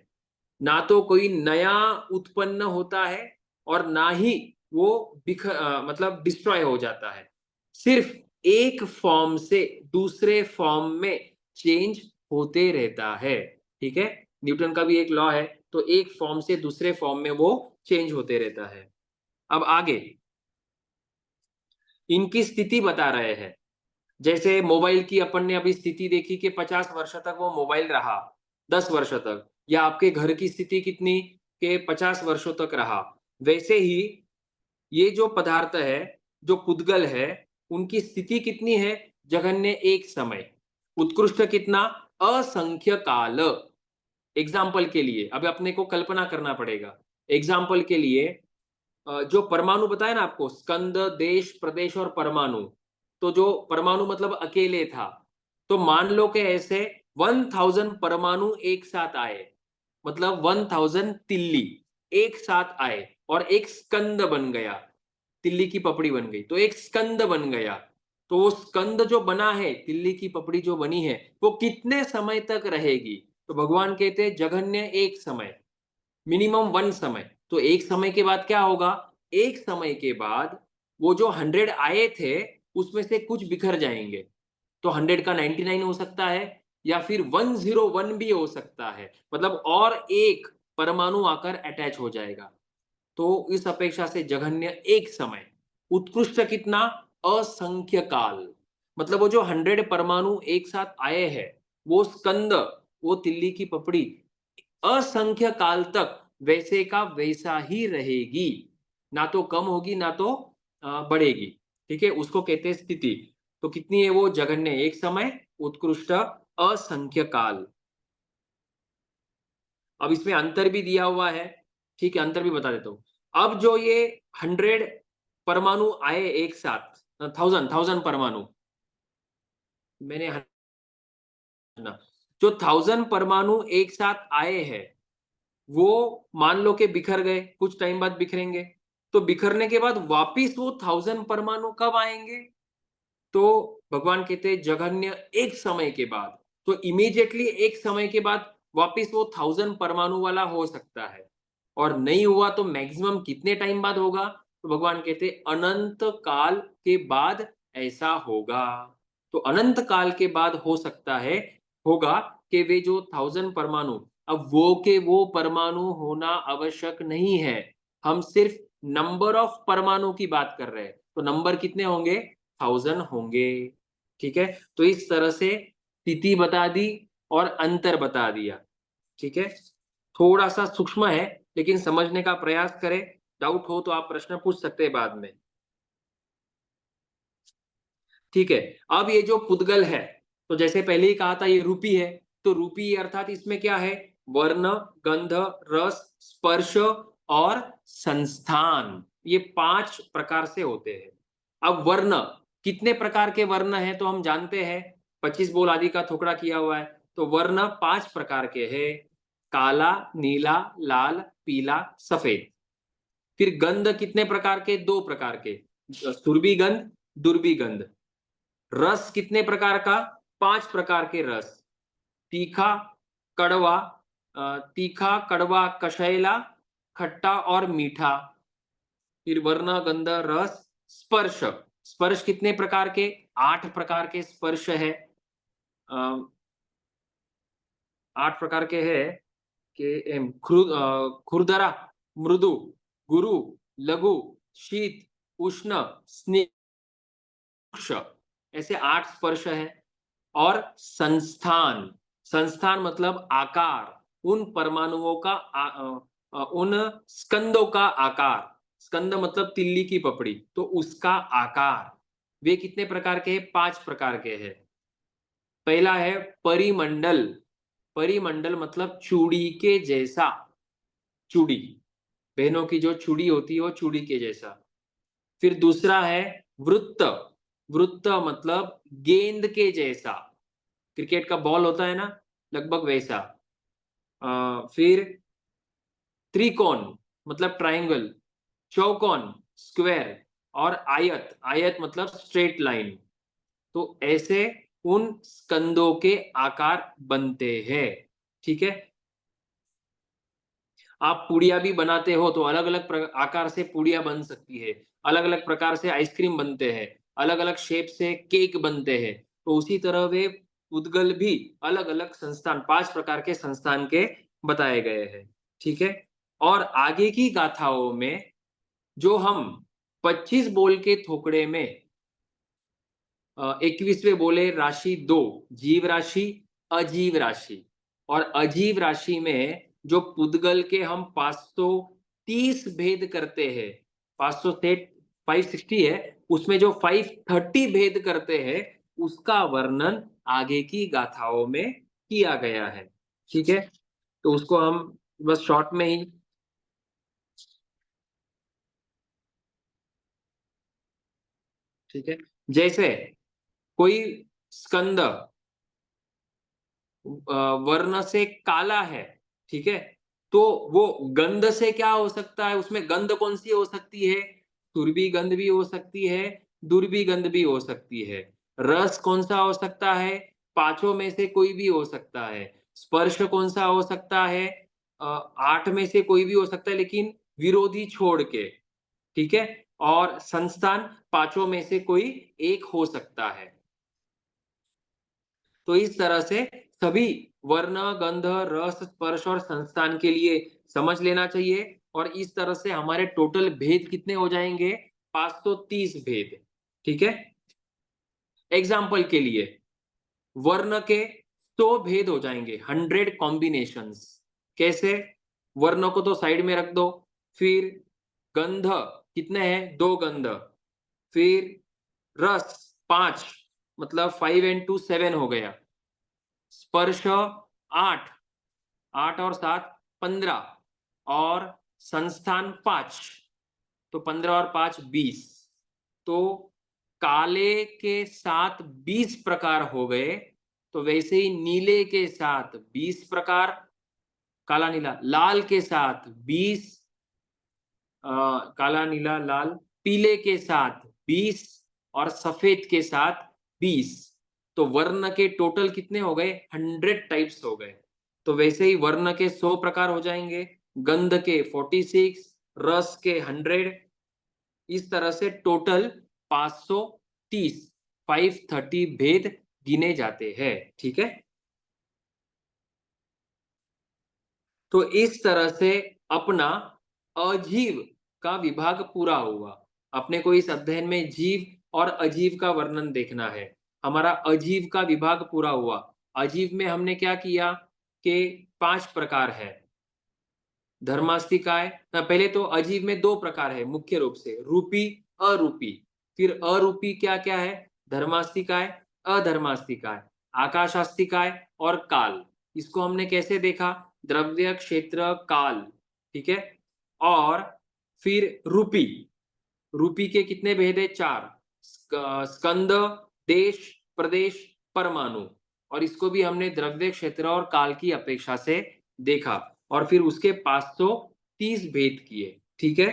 ना तो कोई नया उत्पन्न होता है और ना ही वो मतलब डिस्ट्रॉय हो जाता है। सिर्फ एक फॉर्म से दूसरे फॉर्म में चेंज होते रहता है। ठीक है, न्यूटन का भी एक लॉ है, तो एक फॉर्म से दूसरे फॉर्म में वो चेंज होते रहता है। अब आगे इनकी स्थिति बता रहे हैं। जैसे मोबाइल की अपन ने अभी स्थिति देखी कि 50 वर्ष तक वो मोबाइल रहा, 10 वर्ष तक, या आपके घर की स्थिति कितनी के 50 वर्षों तक रहा। वैसे ही ये जो पदार्थ है, जो पुद्गल है, उनकी स्थिति कितनी है? जघन्य एक समय, उत्कृष्ट कितना? असंख्य काल। एग्जाम्पल के लिए अब अपने को कल्पना करना पड़ेगा। एग्जाम्पल के लिए जो परमाणु बताया ना आपको, स्कंद, देश, प्रदेश और परमाणु, तो जो परमाणु मतलब अकेले था, तो मान लो कि ऐसे 1000 परमाणु एक साथ आए, मतलब 1000 तिल्ली एक साथ आए और एक स्कंद बन गया, तिल्ली की पपड़ी बन गई, तो एक स्कंद बन गया। तो वो स्कंद जो बना है, तिल्ली की पपड़ी जो बनी है, वो कितने समय तक रहेगी? तो भगवान कहते हैं जघन्य एक समय, मिनिमम वन समय। तो एक समय के बाद क्या होगा? एक समय के बाद वो जो 100 आए थे, उसमें से कुछ बिखर जाएंगे। तो 100 का 99 हो सकता है, या फिर 101 भी हो सकता है, मतलब और एक परमाणु आकर अटैच हो जाएगा। तो इस अपेक्षा से जघन्य एक समय, उत्कृष्ट कितना? असंख्य काल। मतलब वो जो 100 परमाणु एक साथ आए हैं, वो स्कंद, वो तिल्ली की पपड़ी असंख्य काल तक वैसे का वैसा ही रहेगी, ना तो कम होगी ना तो बढ़ेगी। ठीक है, उसको कहते हैं स्थिति। तो कितनी है वो? जघन्य एक समय, उत्कृष्ट असंख्य काल। अब इसमें अंतर भी दिया हुआ है। ठीक है, अंतर भी बता देता हूं। अब जो ये 100 परमाणु आए एक साथ, 1000 परमाणु, मैंने ना, जो 1000 परमाणु एक साथ आए हैं, वो मान लो कि बिखर गए, कुछ टाइम बाद बिखरेंगे। तो बिखरने के बाद वापिस वो 1000 परमाणु कब आएंगे? तो भगवान कहते हैं जघन्य एक समय के बाद। तो इमीडिएटली एक समय के बाद वापिस वो 1000 परमाणु वाला हो सकता है, और नहीं हुआ तो मैक्सिमम कितने टाइम बाद होगा? तो भगवान कहते हैं अनंत काल के बाद ऐसा होगा। तो अनंत काल के बाद हो सकता है, होगा कि वे जो 1000 परमाणु, अब वो के वो परमाणु होना आवश्यक नहीं है। हम सिर्फ नंबर ऑफ परमाणु की बात कर रहे हैं, तो नंबर कितने होंगे? 1000 होंगे। ठीक है, तो इस तरह से तिथि बता दी और अंतर बता दिया। ठीक है, थोड़ा सा सूक्ष्म है, लेकिन समझने का प्रयास करें। डाउट हो तो आप प्रश्न पूछ सकते हैं बाद में। ठीक है, अब ये जो पुद्गल है, तो जैसे पहले ही कहा था ये रूपी है, तो रूपी अर्थात इसमें क्या है? वर्ण, गंध, रस, स्पर्श और संस्थान, ये 5 प्रकार से होते हैं। अब वर्ण, कितने प्रकार के वर्ण हैं तो हम जानते हैं, 25 बोल आदि का थोकड़ा किया हुआ है। तो वर्ण 5 प्रकार के हैं, काला, नीला, लाल, पीला, सफेद। फिर गंध कितने प्रकार के? 2 प्रकार के, सुरभि गंध, दुर्बि गंध। रस कितने प्रकार का? 5 प्रकार के रस, तीखा, कड़वा, तीखा, कड़वा, कषैला, खट्टा और मीठा। फिर वर्ण, गंध, रस, स्पर्श। स्पर्श कितने प्रकार के? 8 प्रकार के स्पर्श है। 8 प्रकार के है कि खुरदरा, मृदु, गुरु, लघु, शीत, उष्ण, स्निग्ध, ऐसे 8 स्पर्श है। और संस्थान, संस्थान मतलब आकार, उन परमाणुओं का उन स्कंदों का आकार। स्कंद मतलब तिल्ली की पपड़ी, तो उसका आकार। वे कितने प्रकार के हैं? 5 प्रकार के हैं। पहला है परिमंडल। परिमंडल मतलब चूड़ी के जैसा। चूड़ी, बहनों की जो चूड़ी होती है वो चूड़ी के जैसा। फिर दूसरा है वृत्त। वृत्त मतलब गेंद के जैसा, क्रिकेट का बॉल होता है ना, लगभग वैसा। फिर त्रिकोण मतलब ट्रायंगल, चौकोन स्क्वायर, और आयत, आयत मतलब स्ट्रेट लाइन। तो ऐसे उन स्कंदों के आकार बनते हैं। ठीक है। आप पुड़िया भी बनाते हो तो अलग अलग आकार से पुड़िया बन सकती है, अलग अलग प्रकार से आइसक्रीम बनते हैं, अलग अलग शेप से केक बनते हैं। तो उसी तरह वे उद्गल भी अलग अलग संस्थान, 5 प्रकार के संस्थान के बताए गए हैं। ठीक है। और आगे की गाथाओं में जो हम 25 बोल के थोकड़े में 21वें बोले राशि 2, जीव राशि, अजीव राशि। और अजीव राशि में जो पुद्गल के हम 530 भेद करते हैं, 500 से 560 है, उसमें जो 530 भेद करते हैं उसका वर्णन आगे की गाथाओं में किया गया है। ठीक है। तो उसको हम बस शॉर्ट में ही, ठीक है। जैसे कोई स्कंद वर्ण से काला है, ठीक है, तो वो गंध से क्या हो सकता है? उसमें गंध कौन सी हो सकती है? सुरभि गंध भी हो सकती है, दुर्बी गंध भी हो सकती है। रस कौन सा हो सकता है? पांचों में से कोई भी हो सकता है। स्पर्श कौन सा हो सकता है? 8 में से कोई भी हो सकता है, लेकिन विरोधी छोड़ के। ठीक है। और संस्थान पांचों में से कोई एक हो सकता है। तो इस तरह से सभी वर्ण, गंध, रस, स्पर्श और संस्थान के लिए समझ लेना चाहिए। और इस तरह से हमारे टोटल भेद कितने हो जाएंगे? 530 भेद। ठीक है। एग्जाम्पल के लिए, वर्ण के 100 भेद हो जाएंगे, 100 कॉम्बिनेशंस। कैसे? वर्ण को तो साइड में रख दो। फिर गंध कितने हैं? 2 गंध। फिर रस 5, मतलब 5 and 2 7 हो गया। स्पर्श 8, 8 और 7 15, और संस्थान 5, तो 15 और 5 20। तो काले के साथ 20 प्रकार हो गए। तो वैसे ही नीले के साथ 20 प्रकार, काला नीला, लाल के साथ 20, काला नीला लाल, पीले के साथ 20, और सफेद के साथ 20। तो वर्ण के टोटल कितने हो गए? 100 टाइप्स हो गए। तो वैसे ही वर्ण के 100 प्रकार हो जाएंगे, गंध के 46, रस के 100। इस तरह से टोटल 530, 530 भेद गिने जाते हैं। ठीक है। तो इस तरह से अपना अजीव का विभाग पूरा हुआ। अपने को इस अध्ययन में जीव और अजीव का वर्णन देखना है। हमारा अजीव का विभाग पूरा हुआ। अजीव में हमने क्या किया कि 5 प्रकार है। धर्मास्तिकाय, पहले तो अजीव में 2 प्रकार है मुख्य रूप से, रूपी, अरूपी। फिर अरूपी क्या क्या है? धर्मास्तिकाय, अधर्मास्तिकाय, आकाशास्तिकाय और काल। इसको हमने कैसे देखा? द्रव्य, क्षेत्र, काल। ठीक है। और फिर रूपी, रूपी के कितने भेद है? 4, स्कंद, देश, प्रदेश, परमाणु। और इसको भी हमने द्रव्य, क्षेत्र और काल की अपेक्षा से देखा। और फिर उसके 530 भेद किए। ठीक है।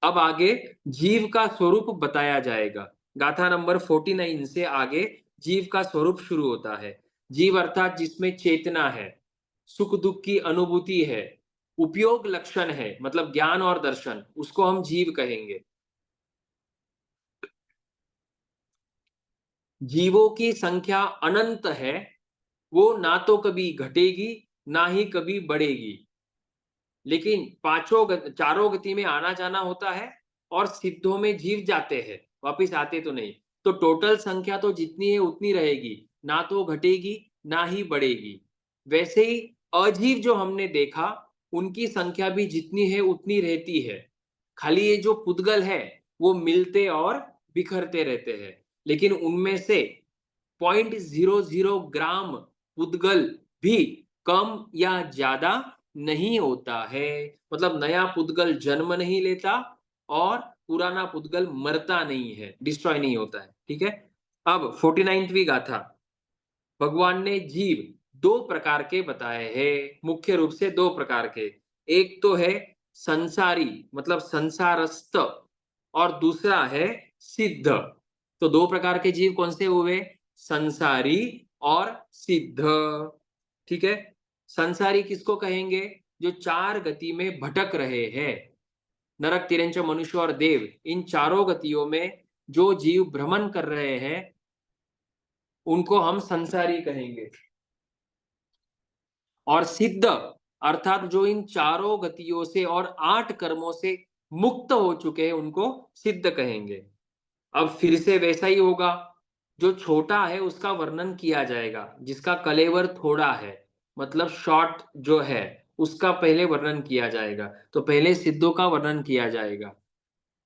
अब आगे जीव का स्वरूप बताया जाएगा। गाथा नंबर 49 से आगे जीव का स्वरूप शुरू होता है। जीव अर्थात जिसमें चेतना है, सुख दुख की अनुभूति है, उपयोग लक्षण है, मतलब ज्ञान और दर्शन, उसको हम जीव कहेंगे। जीवों की संख्या अनंत है, वो ना तो कभी घटेगी ना ही कभी बढ़ेगी। लेकिन चारों गति में आना जाना होता है, और सिद्धों में जीव जाते हैं, वापिस आते तो नहीं। तो टोटल संख्या तो जितनी है उतनी रहेगी, ना तो घटेगी ना ही बढ़ेगी। वैसे ही अजीव जो हमने देखा, उनकी संख्या भी जितनी है उतनी रहती है। खाली ये जो पुद्गल है वो मिलते और बिखरते रहते हैं, लेकिन उनमें से 0.00 ग्राम पुद्गल भी कम या ज्यादा नहीं होता है। मतलब नया पुद्गल जन्म नहीं लेता और पुराना पुद्गल मरता नहीं है, डिस्ट्रॉय नहीं होता है। ठीक है। अब 49वीं गाथा। भगवान ने जीव दो प्रकार के बताए हैं, मुख्य रूप से दो प्रकार के। एक तो है संसारी, मतलब संसारस्थ, और दूसरा है सिद्ध। तो दो प्रकार के जीव कौन से हुए? संसारी और सिद्ध। ठीक है। संसारी किसको कहेंगे? जो चार गति में भटक रहे हैं, नरक, तिरंच, मनुष्य और देव, इन चारों गतियों में जो जीव भ्रमण कर रहे हैं उनको हम संसारी कहेंगे। और सिद्ध अर्थात जो इन चारों गतियों से और 8 कर्मों से मुक्त हो चुके हैं उनको सिद्ध कहेंगे। अब फिर से वैसा ही होगा, जो छोटा है उसका वर्णन किया जाएगा, जिसका कलेवर थोड़ा है, मतलब शॉर्ट जो है उसका पहले वर्णन किया जाएगा। तो पहले सिद्धों का वर्णन किया जाएगा।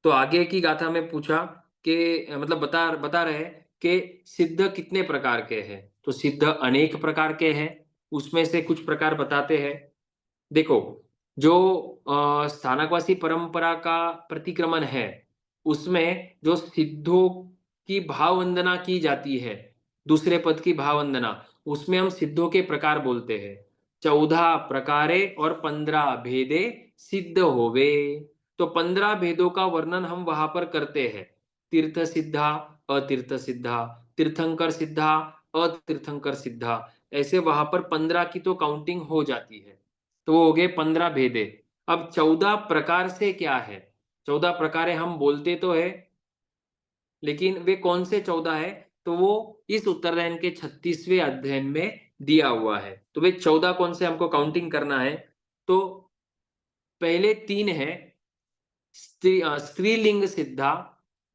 तो आगे की गाथा में पूछा कि मतलब बता बता रहे कि सिद्ध कितने प्रकार के हैं। तो सिद्ध अनेक प्रकार के हैं, उसमें से कुछ प्रकार बताते हैं। देखो, जो स्थानकवासी परंपरा का प्रतिक्रमण है, उसमें जो सिद्धों की भाव वंदना की जाती है, दूसरे पद की भाव वंदना, उसमें हम सिद्धों के प्रकार बोलते हैं। 14 प्रकारे और 15 भेदे सिद्ध होवे। तो 15 भेदों का वर्णन हम वहां पर करते हैं। तीर्थ सिद्धा, अतीर्थ सिद्धा, तीर्थंकर सिद्धा, अतीर्थंकर सिद्धा, ऐसे वहां पर 15 की तो काउंटिंग हो जाती है। तो वो हो गए 15 भेदे। अब 14 प्रकार से क्या है? 14 प्रकारे हम बोलते तो है, लेकिन वे कौन से 14 है? तो वो इस उत्तरायण के 36वें अध्ययन में दिया हुआ है। तो वे 14 कौन से हमको काउंटिंग करना है? तो पहले 3 है स्त्रीलिंग सिद्धा,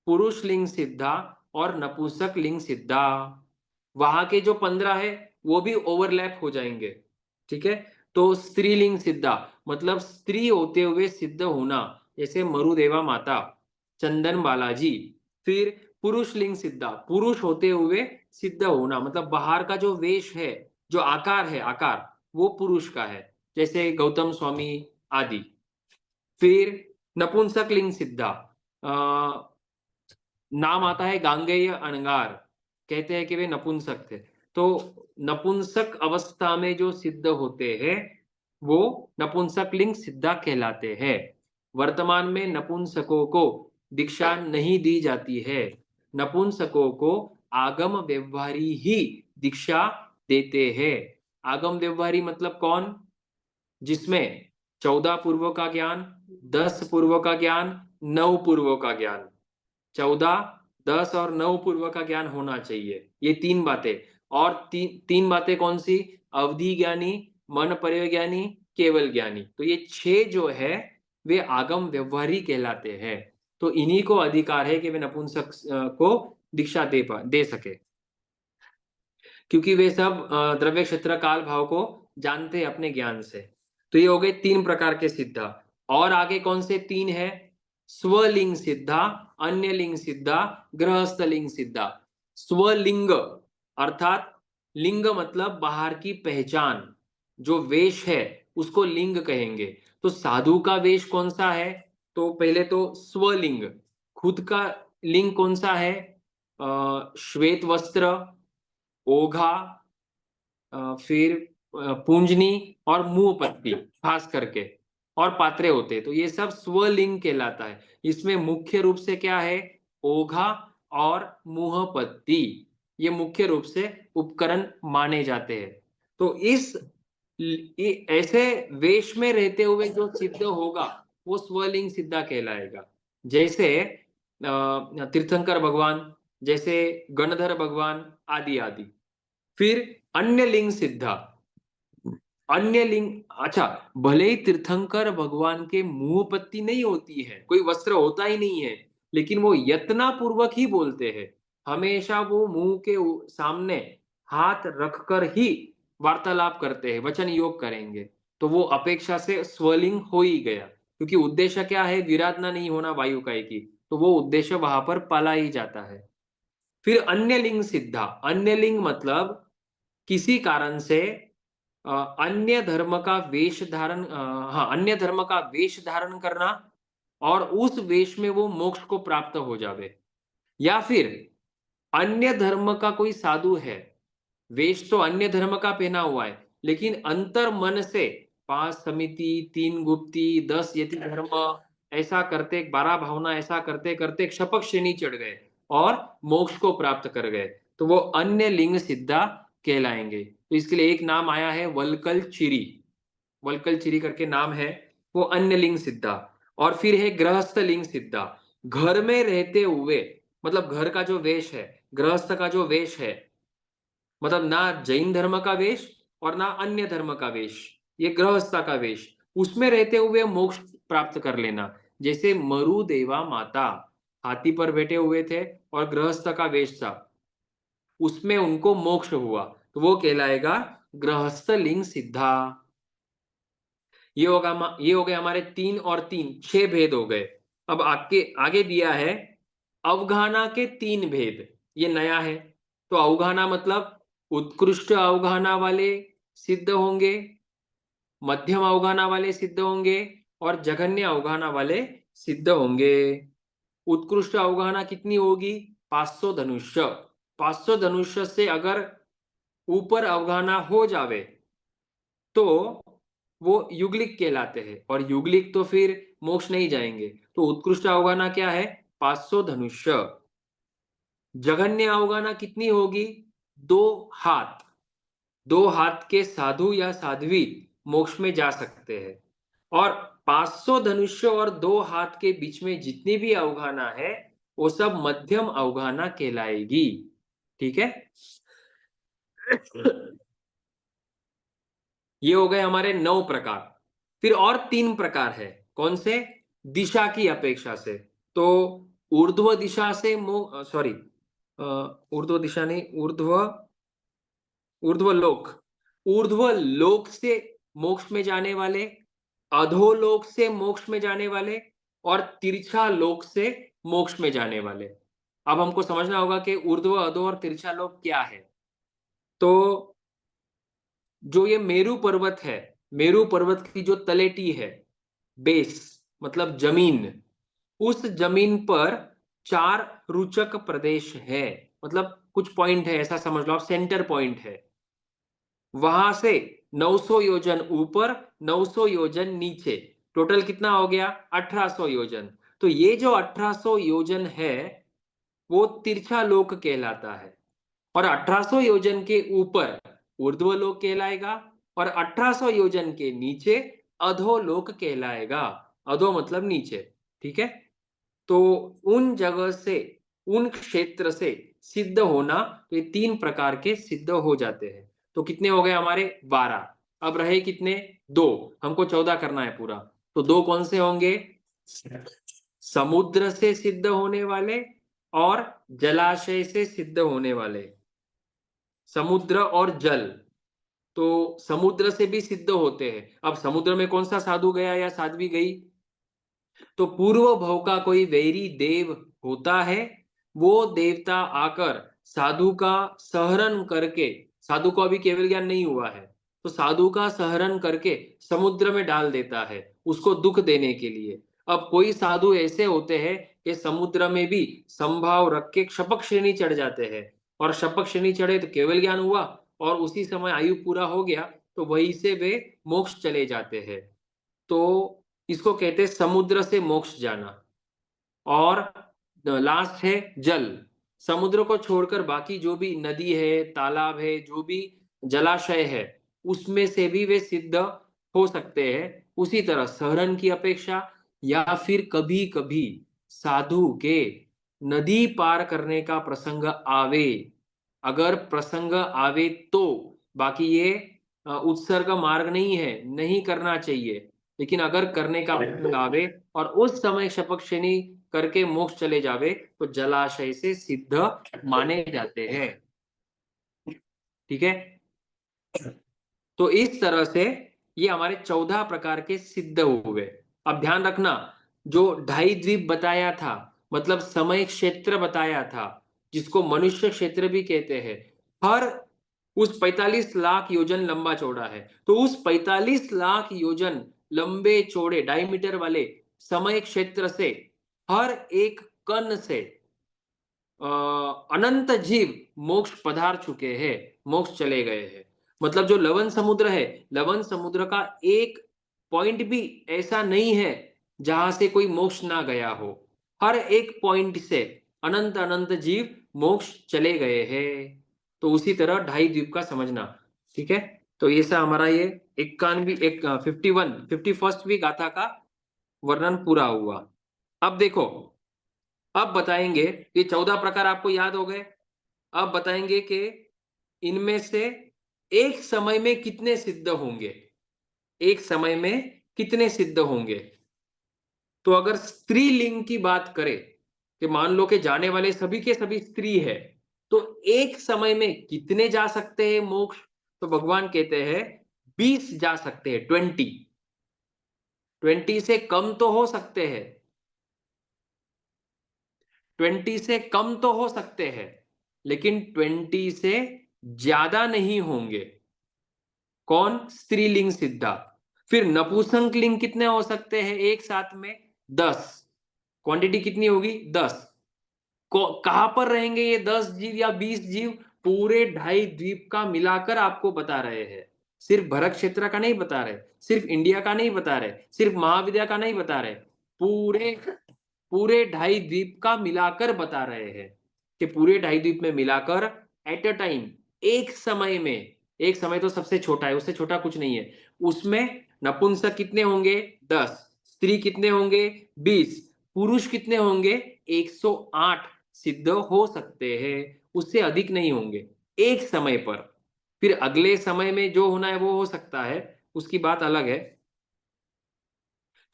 पुरुष लिंग सिद्धा और नपुंसक लिंग सिद्धा। वहां के जो 15 है वो भी ओवरलैप हो जाएंगे। ठीक है। तो स्त्रीलिंग सिद्धा मतलब स्त्री होते हुए सिद्ध होना, जैसे मरुदेवा माता, चंदन बालाजी। फिर पुरुष लिंग सिद्धा, पुरुष होते हुए सिद्ध होना, मतलब बाहर का जो वेश है, जो आकार है, आकार वो पुरुष का है, जैसे गौतम स्वामी आदि। फिर नपुंसक लिंग सिद्धा, नाम आता है गांगेय अणगार, कहते हैं कि वे नपुंसक थे। तो नपुंसक अवस्था में जो सिद्ध होते हैं वो नपुंसक लिंग सिद्धा कहलाते हैं। वर्तमान में नपुंसकों को दीक्षा नहीं दी जाती है। नपुंसकों को आगम व्यवहारी ही दीक्षा देते हैं। आगम व्यवहारी मतलब कौन? जिसमें 14 पूर्वों का ज्ञान, 10 पूर्वों का ज्ञान, 9 पूर्वों का ज्ञान, 14, 10 और 9 पूर्व का ज्ञान होना चाहिए। ये 3 बातें। और तीन बातें कौन सी? अवधि ज्ञानी, मन पर्य ज्ञानी, केवल ज्ञानी। तो ये 6 जो है वे आगम व्यवहारी कहलाते हैं। तो इन्हीं को अधिकार है कि वे नपुंसक को दीक्षा दे सके, क्योंकि वे सब द्रव्य क्षेत्र काल भाव को जानते हैं अपने ज्ञान से। तो ये हो गए 3 प्रकार के सिद्धा। और आगे कौन से 3 है? स्वलिंग सिद्धा, अन्य लिंग सिद्धा, गृहस्थ लिंग सिद्धा। स्वलिंग अर्थात लिंग मतलब बाहर की पहचान, जो वेश है उसको लिंग कहेंगे। तो साधु का वेश कौन सा है? तो पहले तो स्वलिंग, खुद का लिंग कौन सा है? श्वेत वस्त्र, ओघा, फिर पूंजनी और मुंह पत्ती खास करके, और पात्रे होते हैं। तो ये सब स्वलिंग कहलाता है। इसमें मुख्य रूप से क्या है? ओघा और मुंह पत्ती, ये मुख्य रूप से उपकरण माने जाते हैं। तो ऐसे वेश में रहते हुए जो सिद्ध होगा वो स्वलिंग सिद्धा कहलाएगा। जैसे तीर्थंकर भगवान, जैसे गणधर भगवान, आदि आदि। फिर अन्य लिंग सिद्धा, अन्य लिंग, अच्छा, भले ही तीर्थंकर भगवान के मुंह पत्ती नहीं होती है, कोई वस्त्र होता ही नहीं है, लेकिन वो यत्ना पूर्वक ही बोलते हैं। हमेशा वो मुंह के सामने हाथ रखकर ही वार्तालाप करते हैं, वचन योग करेंगे, तो वो अपेक्षा से स्वलिंग हो ही गया, क्योंकि उद्देश्य क्या है, विराधना नहीं होना वायुकाय की, तो वो उद्देश्य वहां पर पाला ही जाता है। फिर अन्य लिंग सिद्धा, अन्य लिंग मतलब किसी कारण से अन्य धर्म का वेश धारण, हाँ, अन्य धर्म का वेश धारण करना और उस वेश में वो मोक्ष को प्राप्त हो जावे, या फिर अन्य धर्म का कोई साधु है, वेश तो अन्य धर्म का पहना हुआ है, लेकिन अंतर मन से 5 समिति, 3 गुप्ती, 10 यति धर्म ऐसा करते, 12 भावना ऐसा करते करते शपथ श्रेणी चढ़ गए और मोक्ष को प्राप्त कर गए, तो वो अन्य लिंग सिद्धा कहलाएंगे। तो इसके लिए एक नाम आया है वलकल चिरी, वलकल चिरी करके नाम है, वो अन्य लिंग सिद्धा। और फिर है गृहस्थ लिंग सिद्धा, घर में रहते हुए, मतलब घर का जो वेश है, गृहस्थ का जो वेश है, मतलब ना जैन धर्म का वेश और ना अन्य धर्म का वेश, ये गृहस्थ का वेश, उसमें रहते हुए मोक्ष प्राप्त कर लेना। जैसे मरुदेवा माता हाथी पर बैठे हुए थे और गृहस्थ का वेश था, उसमें उनको मोक्ष हुआ, तो वो कहलाएगा गृहस्थ लिंग सिद्धा। ये हो गए हमारे 3 और 3 6 भेद हो गए। अब आगे आगे दिया है अवगाहना के 3 भेद, ये नया है। तो अवगाहना मतलब उत्कृष्ट अवगाहना वाले सिद्ध होंगे, मध्यम अवगाहना वाले सिद्ध होंगे और जघन्य अवगाहना वाले सिद्ध होंगे। उत्कृष्ट अवगाहना कितनी होगी, 500 धनुष्य। 500 धनुष्य से अगर ऊपर अवगाहना हो जावे तो वो युगलिक कहलाते हैं, और युगलिक तो फिर मोक्ष नहीं जाएंगे। तो उत्कृष्ट अवगाहना क्या है, 500 धनुष्य। जघन्य अवगाहना कितनी होगी, 2 हाथ। 2 हाथ के साधु या साध्वी मोक्ष में जा सकते हैं। और 500 धनुष्य और 2 हाथ के बीच में जितनी भी अवगाहना है वो सब मध्यम अवगाहना कहलाएगी। ठीक है, ये हो गए हमारे 9 प्रकार। फिर और 3 प्रकार है, कौन से, दिशा की अपेक्षा से। तो ऊर्ध्व दिशा से सॉरी, ऊर्ध्व दिशा नहीं, ऊर्ध्व लोक, ऊर्ध्व लोक से मोक्ष में जाने वाले, अधोलोक से मोक्ष में जाने वाले और तिरछा लोक से मोक्ष में जाने वाले। अब हमको समझना होगा कि ऊर्ध्व, अधो और तिरछा लोक क्या है। तो जो ये मेरू पर्वत है, मेरू पर्वत की जो तलेटी है, बेस मतलब जमीन, उस जमीन पर 4 रुचक प्रदेश है, मतलब कुछ पॉइंट है, ऐसा समझ लो आप, सेंटर पॉइंट है। वहां से 900 योजन ऊपर, 900 योजन नीचे, टोटल कितना हो गया, 1800 योजन। तो ये जो 1800 योजन है वो तिरछा लोक कहलाता है। और 1800 योजन के ऊपर ऊर्ध्वलोक कहलाएगा और 1800 योजन के नीचे अधोलोक कहलाएगा। अधो मतलब नीचे। ठीक है, तो उन जगह से, उन क्षेत्र से सिद्ध होना, तो ये 3 प्रकार के सिद्ध हो जाते हैं। तो कितने हो गए हमारे, 12। अब रहे कितने, 2। हमको 14 करना है पूरा। तो 2 कौन से होंगे, समुद्र से सिद्ध होने वाले और जलाशय से सिद्ध होने वाले। समुद्र और जल, तो समुद्र से भी सिद्ध होते हैं। अब समुद्र में कौन सा साधु गया या साध्वी गई, तो पूर्व भव का कोई वैरी देव होता है, वो देवता आकर साधु का सहरण करके, साधु को अभी केवल ज्ञान नहीं हुआ है, तो साधु का सहरण करके समुद्र में डाल देता है उसको दुख देने के लिए। अब कोई साधु ऐसे होते हैं कि समुद्र में भी संभाव रख के शपथ श्रेणी चढ़ जाते हैं, और शपथ श्रेणी चढ़े तो केवल ज्ञान हुआ और उसी समय आयु पूरा हो गया, तो वहीं से वे मोक्ष चले जाते हैं। तो इसको कहते हैं समुद्र से मोक्ष जाना। और लास्ट है जल, समुद्र को छोड़कर बाकी जो भी नदी है, तालाब है, जो भी जलाशय है, उसमें से भी वे सिद्ध हो सकते हैं। उसी तरह सहरन की अपेक्षा, या फिर कभी कभी साधु के नदी पार करने का प्रसंग आवे, अगर प्रसंग आवे तो, बाकी ये उत्सर्ग मार्ग नहीं है, नहीं करना चाहिए, लेकिन अगर करने का प्रसंग आवे और उस समय शपथ श्रेणी करके मोक्ष चले जावे तो जलाशय से सिद्ध माने जाते हैं। ठीक है। तो इस तरह से ये हमारे 14 प्रकार के सिद्ध हुए। अब ध्यान रखना, जो ढाई द्वीप बताया था, मतलब समय क्षेत्र बताया था, जिसको मनुष्य क्षेत्र भी कहते हैं, हर उस 45 लाख योजन लंबा चौड़ा है। तो उस 45 लाख योजन लंबे चौड़े डायमीटर वाले समय क्षेत्र से हर एक कण से अनंत जीव मोक्ष पधार चुके हैं, मोक्ष चले गए हैं। मतलब जो लवण समुद्र है, लवण समुद्र का एक पॉइंट भी ऐसा नहीं है जहां से कोई मोक्ष ना गया हो। हर एक पॉइंट से अनंत अनंत जीव मोक्ष चले गए हैं। तो उसी तरह ढाई द्वीप का समझना। ठीक है। तो ये सा हमारा ये 51वीं गाथा का वर्णन पूरा हुआ। अब देखो, अब बताएंगे, ये 14 प्रकार आपको याद हो गए। अब बताएंगे कि इनमें से एक समय में कितने सिद्ध होंगे, एक समय में कितने सिद्ध होंगे। तो अगर स्त्रीलिंग की बात करें कि मान लो कि जाने वाले सभी के सभी स्त्री है, तो एक समय में कितने जा सकते हैं मोक्ष। तो भगवान कहते हैं 20 जा सकते हैं, 20 से कम तो हो सकते हैं, 20 से कम तो हो सकते हैं, लेकिन 20 से ज्यादा नहीं होंगे। कौन? स्त्रीलिंग सिद्धा। फिर नपुंसक लिंग कितने हो सकते हैं एक साथ में? 10। क्वांटिटी कितनी होगी? 10। कहां पर रहेंगे ये 10 जीव या 20 जीव? पूरे ढाई द्वीप का मिलाकर आपको बता रहे हैं। सिर्फ भरत क्षेत्र का नहीं बता रहे, सिर्फ इंडिया का नहीं बता रहे, सिर्फ महाविद्या का नहीं बता रहे, पूरे पूरे ढाई द्वीप का मिलाकर बता रहे हैं कि पूरे ढाई द्वीप में मिलाकर एट अ टाइम, एक समय में, एक समय तो सबसे छोटा है, उससे छोटा कुछ नहीं है, उसमें नपुंसक कितने होंगे? 10। स्त्री कितने होंगे? 20। पुरुष कितने होंगे? 108 सिद्ध हो सकते हैं, उससे अधिक नहीं होंगे एक समय पर। फिर अगले समय में जो होना है वो हो सकता है, उसकी बात अलग है।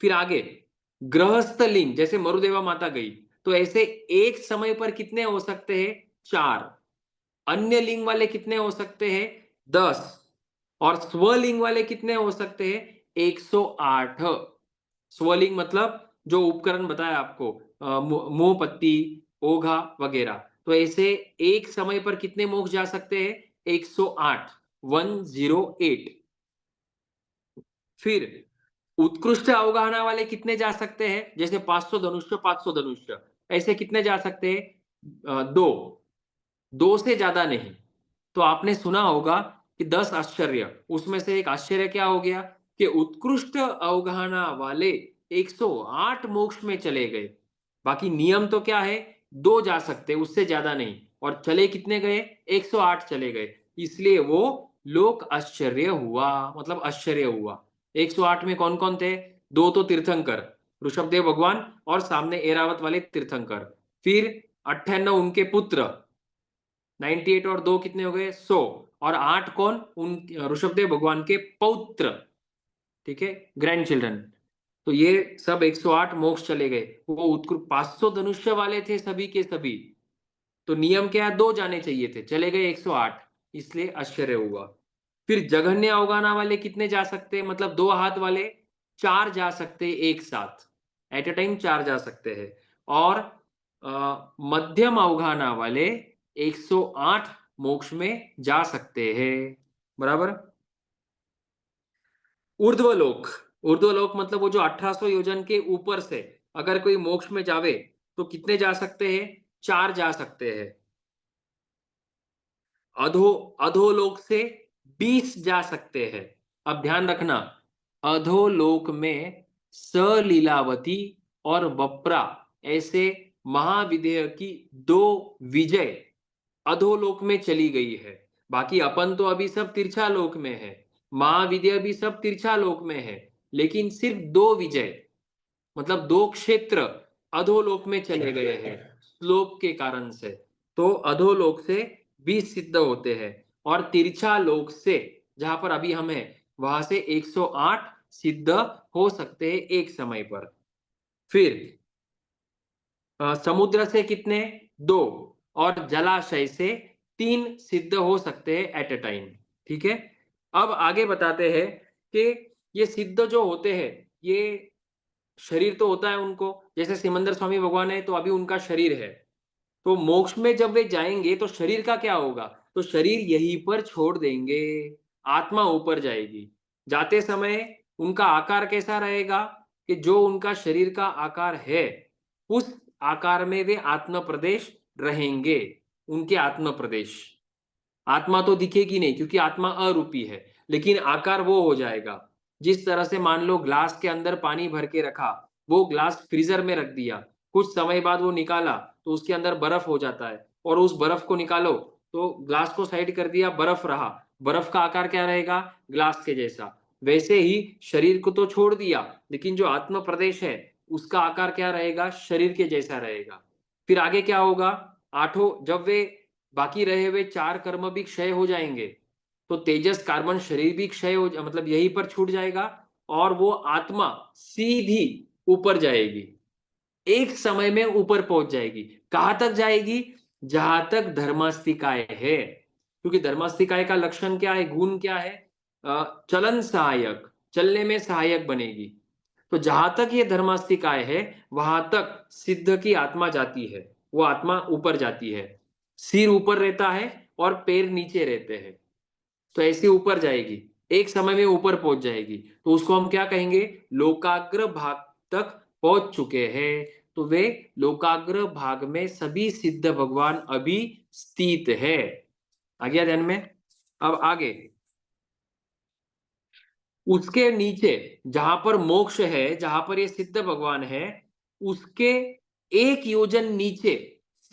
फिर आगे गृहस्थ लिंग, जैसे मरुदेवा माता गई, तो ऐसे एक समय पर कितने हो सकते हैं? 4। अन्य लिंग वाले कितने हो सकते हैं? 10। और स्वलिंग वाले कितने हो सकते हैं? 108। स्वलिंग मतलब जो उपकरण बताया आपको, मुंह पत्ती, ओघा वगैरह। तो ऐसे एक समय पर कितने मोक्ष जा सकते हैं? 108, 108। फिर उत्कृष्ट अवगाहना वाले कितने जा सकते हैं? जैसे 500 धनुष्य, 500 धनुष्य, ऐसे कितने जा सकते हैं? 2। 2 से ज्यादा नहीं। तो आपने सुना होगा कि 10 आश्चर्य, उसमें से एक आश्चर्य क्या हो गया कि उत्कृष्ट अवगाहना वाले 108 मोक्ष में चले गए। बाकी नियम तो क्या है? 2 जा सकते, उससे ज्यादा नहीं। और चले कितने गए? 108 चले गए। इसलिए वो लोक आश्चर्य हुआ, मतलब आश्चर्य हुआ। 108 में कौन कौन थे? 2 तो तीर्थंकर, ऋषभदेव भगवान और सामने एरावत वाले तीर्थंकर। फिर 98 उनके पुत्र, 98 और 2 कितने हो गए? 100। और 8 कौन? उन ऋषभदेव भगवान के पौत्र, ठीक है, ग्रैंड चिल्ड्रन। तो ये सब 108 मोक्ष चले गए। वो उत्कृष्ट 500 धनुष्य वाले थे सभी के सभी। तो नियम क्या है? 2 जाने चाहिए थे, चले गए 108, इसलिए आश्चर्य हुआ। फिर जघन्य अवगाहना वाले कितने जा सकते हैं, मतलब 2 हाथ वाले? 4 जा सकते हैं एक साथ, एट अ टाइम 4 जा सकते हैं। और मध्यम अवगाहना वाले 108 मोक्ष में जा सकते हैं। बराबर। ऊर्ध्वलोक, ऊर्ध्वलोक मतलब वो जो 1800 योजन के ऊपर से अगर कोई मोक्ष में जावे तो कितने जा सकते हैं? 4 जा सकते हैं। अधोलोक से 20 जा सकते हैं। अब ध्यान रखना, अधोलोक में सलीलावती और वप्रा ऐसे महाविदेह की 2 विजय अधोलोक में चली गई है। बाकी अपन तो अभी सब तिरछा लोक में है, महाविदेह भी सब तिरछा लोक में है, लेकिन सिर्फ 2 विजय, मतलब 2 क्षेत्र अधोलोक में चले गए हैं श्लोक के कारण से। तो अधोलोक से 20 सिद्ध होते हैं, और तिरछा लोक से, जहां पर अभी हम हैं, वहां से 108 सिद्ध हो सकते हैं एक समय पर। फिर समुद्र से कितने? 2। और जलाशय से 3 सिद्ध हो सकते हैं एट अ टाइम। ठीक है, अब आगे बताते हैं कि ये सिद्ध जो होते हैं, ये शरीर तो होता है उनको, जैसे सिमंदर स्वामी भगवान है तो अभी उनका शरीर है, तो मोक्ष में जब वे जाएंगे तो शरीर का क्या होगा? तो शरीर यहीं पर छोड़ देंगे, आत्मा ऊपर जाएगी। जाते समय उनका आकार कैसा रहेगा कि जो उनका शरीर का आकार है उस आकार में वे आत्म प्रदेश रहेंगे। उनके आत्म प्रदेश, आत्मा तो दिखेगी नहीं क्योंकि आत्मा अरूपी है, लेकिन आकार वो हो जाएगा। जिस तरह से मान लो ग्लास के अंदर पानी भर के रखा, वो ग्लास फ्रीजर में रख दिया, कुछ समय बाद वो निकाला तो उसके अंदर बर्फ हो जाता है, और उस बर्फ को निकालो तो ग्लास को साइड कर दिया, बर्फ रहा। बर्फ का आकार क्या रहेगा? ग्लास के जैसा। वैसे ही शरीर को तो छोड़ दिया, लेकिन जो आत्म प्रदेश है उसका आकार क्या रहेगा? शरीर के जैसा रहेगा। फिर आगे क्या होगा? आठों, जब वे बाकी रहे हुए 4 कर्म भी क्षय हो जाएंगे, तो तेजस कार्बन शरीर भी क्षय हो मतलब यहीं पर छूट जाएगा, और वो आत्मा सीधी ऊपर जाएगी, एक समय में ऊपर पहुंच जाएगी। कहां तक जाएगी? जहां तक धर्मास्तिकाय है, क्योंकि धर्मास्तिकाय का लक्षण क्या है, गुण क्या है? चलन सहायक, चलने में सहायक बनेगी। तो जहां तक ये धर्मास्तिकाय है वहां तक सिद्ध की आत्मा जाती है, वो आत्मा ऊपर जाती है। सिर ऊपर रहता है और पैर नीचे रहते हैं, तो ऐसे ऊपर जाएगी, एक समय में ऊपर पहुंच जाएगी, तो उसको हम क्या कहेंगे? लोकाग्र भाग तक पहुंच चुके हैं। तो वे लोकाग्र भाग में सभी सिद्ध भगवान अभी स्थित है। आ गया ध्यान में? अब आगे उसके नीचे जहां पर मोक्ष है, जहां पर ये सिद्ध भगवान है, उसके 1 योजन नीचे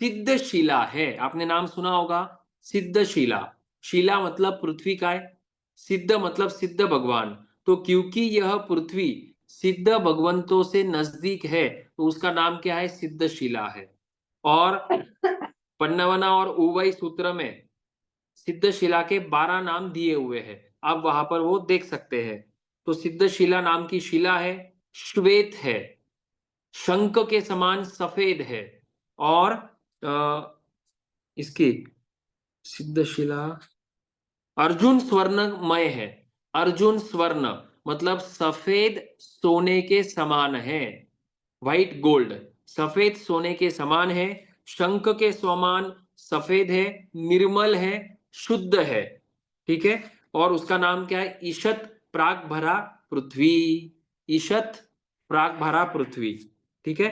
सिद्ध शिला है। आपने नाम सुना होगा, सिद्ध शिला। शिला मतलब पृथ्वी का है, सिद्ध मतलब सिद्ध भगवान। तो क्योंकि यह पृथ्वी सिद्ध भगवंतों से नजदीक है, तो उसका नाम क्या है? सिद्ध शिला है। और पन्नवना और उवई सूत्र में सिद्ध शिला के 12 नाम दिए हुए हैं, आप वहां पर वो देख सकते हैं। तो सिद्ध शिला नाम की शिला है, श्वेत है, शंख के समान सफेद है, और इसकी सिद्ध शिला अर्जुन स्वर्णमय है। अर्जुन स्वर्ण मतलब सफेद सोने के समान है, व्हाइट गोल्ड, सफेद सोने के समान है, शंख के समान सफेद है, निर्मल है, शुद्ध है। ठीक है, और उसका नाम क्या है? ईशत प्राक भरा पृथ्वी। ईशत प्राक भरा पृथ्वी। ठीक है,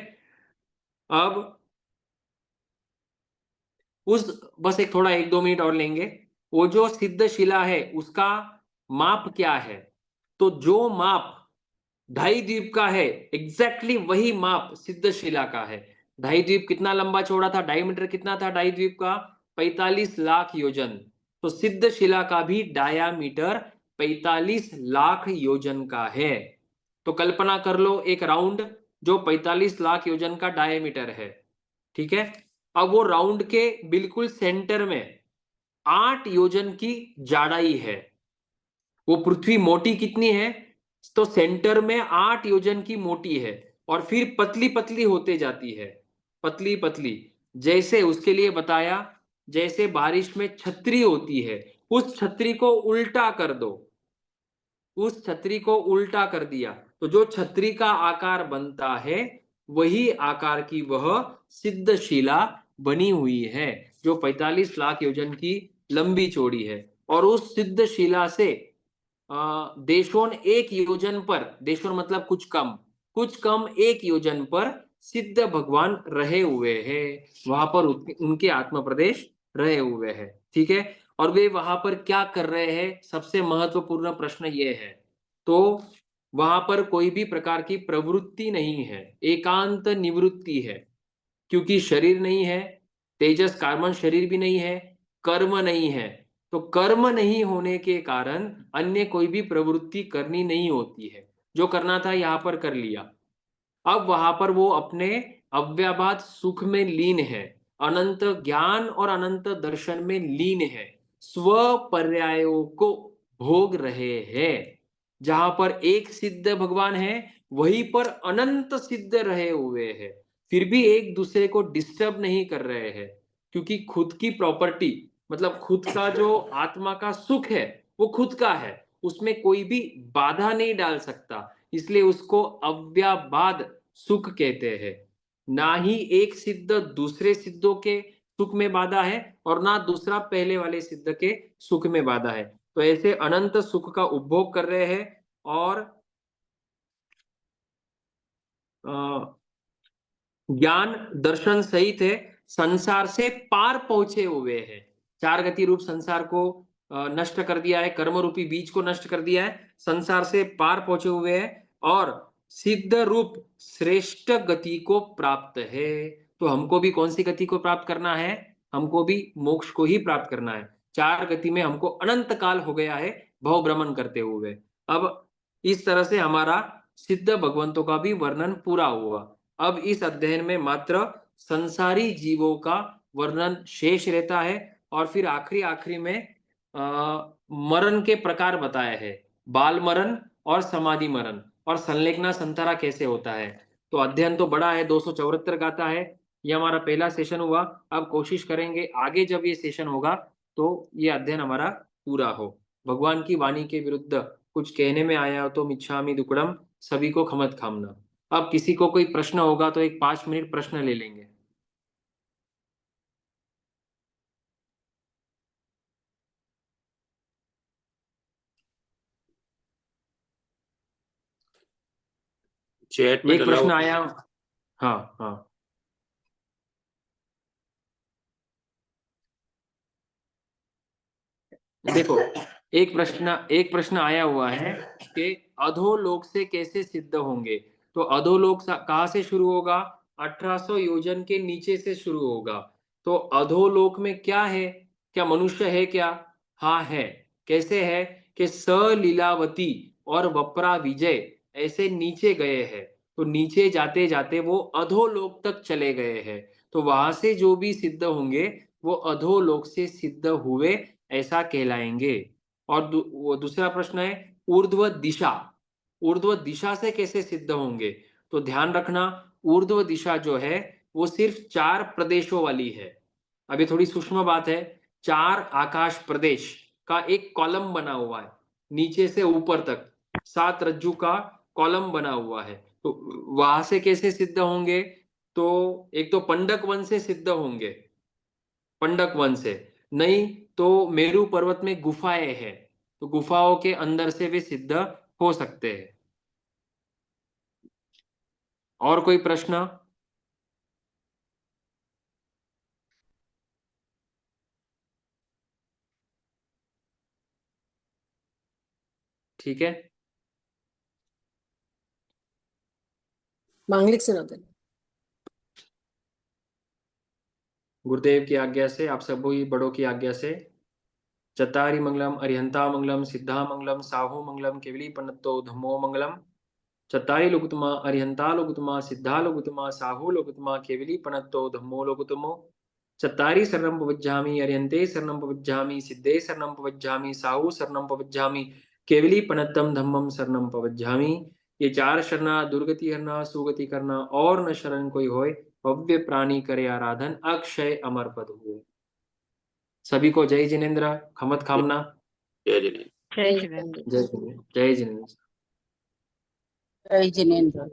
अब उस बस एक थोड़ा 1-2 मिनट और लेंगे। वो जो सिद्ध शिला है उसका माप क्या है? तो जो माप ढाई द्वीप का है, एग्जैक्टली वही माप सिद्ध शिला का है। ढाई द्वीप कितना लंबा चौड़ा था? डायमीटर कितना था ढाई द्वीप का? 45 लाख योजन। तो सिद्ध शिला का भी डायामीटर 45 लाख योजन का है। तो कल्पना कर लो एक राउंड जो 45 लाख योजन का डायमीटर है। ठीक है, अब वो राउंड के बिल्कुल सेंटर में 8 योजन की जाड़ाई है। वो पृथ्वी मोटी कितनी है? तो सेंटर में 8 योजन की मोटी है, और फिर पतली पतली होते जाती है, पतली पतली। जैसे उसके लिए बताया, जैसे बारिश में छतरी होती है, उस छतरी को उल्टा कर दो, उस छतरी को उल्टा कर दिया तो जो छतरी का आकार बनता है वही आकार की वह सिद्ध शिला बनी हुई है, जो 45 लाख योजन की लंबी चौड़ी है। और उस सिद्ध शिला से देशों 1 योजन पर, देशों मतलब कुछ कम 1 योजन पर सिद्ध भगवान रहे हुए हैं, वहां पर उनके आत्म प्रदेश रहे हुए हैं। ठीक है, और वे वहां पर क्या कर रहे हैं? सबसे महत्वपूर्ण प्रश्न ये है। तो वहां पर कोई भी प्रकार की प्रवृत्ति नहीं है, एकांत निवृत्ति है, क्योंकि शरीर नहीं है, तेजस कार्बन शरीर भी नहीं है, कर्म नहीं है। तो कर्म नहीं होने के कारण अन्य कोई भी प्रवृत्ति करनी नहीं होती है, जो करना था यहां पर कर लिया। अब वहां पर वो अपने अव्याभात सुख में लीन है, अनंत ज्ञान और अनंत दर्शन में लीन है, स्व पर्यायों को भोग रहे हैं। जहां पर एक सिद्ध भगवान है वहीं पर अनंत सिद्ध रहे हुए हैं, फिर भी एक दूसरे को डिस्टर्ब नहीं कर रहे हैं, क्योंकि खुद की प्रॉपर्टी मतलब खुद का जो आत्मा का सुख है वो खुद का है, उसमें कोई भी बाधा नहीं डाल सकता, इसलिए उसको अव्याबाद सुख कहते हैं। ना ही एक सिद्ध दूसरे सिद्धों के सुख में बाधा है और ना दूसरा पहले वाले सिद्ध के सुख में बाधा है। तो ऐसे अनंत सुख का उपभोग कर रहे हैं और ज्ञान दर्शन सहित है, संसार से पार पहुंचे हुए हैं। चार गति रूप संसार को नष्ट कर दिया है, कर्म रूपी बीज को नष्ट कर दिया है, संसार से पार पहुंचे हुए हैं और सिद्ध रूप श्रेष्ठ गति को प्राप्त है। तो हमको भी कौन सी गति को प्राप्त करना है? हमको भी मोक्ष को ही प्राप्त करना है। चार गति में हमको अनंत काल हो गया है भव भ्रमण करते हुए। अब इस तरह से हमारा सिद्ध भगवंतों का भी वर्णन पूरा हुआ। अब इस अध्ययन में मात्र संसारी जीवों का वर्णन शेष रहता है और फिर आखिरी में मरण के प्रकार बताए हैं, बाल मरण और समाधि मरण और संलेखना संतरा कैसे होता है। तो अध्ययन तो बड़ा है, 274 गाथा है। ये हमारा पहला सेशन हुआ। अब कोशिश करेंगे आगे जब ये सेशन होगा तो ये अध्ययन हमारा पूरा हो। भगवान की वाणी के विरुद्ध कुछ कहने में आया हो तो मिच्छामि दुक्कडम, सभी को खमत खामना। अब किसी को कोई प्रश्न होगा तो एक 5 मिनट प्रश्न ले लेंगे। चैट में एक डला प्रश्न हुआ आया। हाँ हाँ, देखो, एक प्रश्न आया हुआ है कि अधोलोक से कैसे सिद्ध होंगे। तो अधोलोक कहाँ से शुरू होगा? 1800 योजन के नीचे से शुरू होगा। तो अधोलोक में क्या है? क्या मनुष्य है क्या? हाँ है। कैसे है? कि सलीलावती और वप्रा विजय ऐसे नीचे गए हैं, तो नीचे जाते जाते वो अधोलोक तक चले गए हैं। तो वहां से जो भी सिद्ध होंगे वो अधोलोक से सिद्ध हुए ऐसा कहलाएंगे। और वो दूसरा प्रश्न है ऊर्ध्व दिशा। ऊर्ध्व दिशा से कैसे सिद्ध होंगे? तो ध्यान रखना, ऊर्ध्व दिशा जो है वो सिर्फ 4 प्रदेशों वाली है। अभी थोड़ी सूक्ष्म बात है। 4 आकाश प्रदेश का एक कॉलम बना हुआ है, नीचे से ऊपर तक 7 रज्जु का कॉलम बना हुआ है। तो वहां से कैसे सिद्ध होंगे? तो एक तो पंडक वन से सिद्ध होंगे, पंडक वन से। नहीं तो मेरू पर्वत में गुफाएं हैं, तो गुफाओं के अंदर से भी सिद्ध हो सकते हैं। और कोई प्रश्न? ठीक है, मांगलिक से नौतन। गुरुदेव की आज्ञा से, आप सभी बड़ों की आज्ञा से, चत्तारि मंगलम अरिहंता मंगलम सिद्धा मंगलम साहू मंगलम केवली पन्नतो धम्मो मंगलम। चत्तारि लोकुतमा अरिहंता लोकुतमा सिद्धा लोकुतमा साहू लोकुतमा केवली पन्नतो धम्मो लोकुतमो। चत्तारि शरणं प्रपज्जामि अरिहन्ते शरणं प्रपज्जामि सिद्धे शरणं प्रपज्जामि साहू शरणं प्रपज्जामि केवली पन्नतम धम्मम शरणं प्रपज्जामि। ये 4 शरणा दुर्गति हरना सुगति करना और न शरण कोई होए, भव्य प्राणी करे आराधन अक्षय अमर पद हुए। सभी को जय जिनेन्द्र, खमत खामना। जय जिनेन्द्र। जय जिनेन्द्र। जय जिनेन्द्र, जय जिनेन्द्र। जय जिनेन्द्र।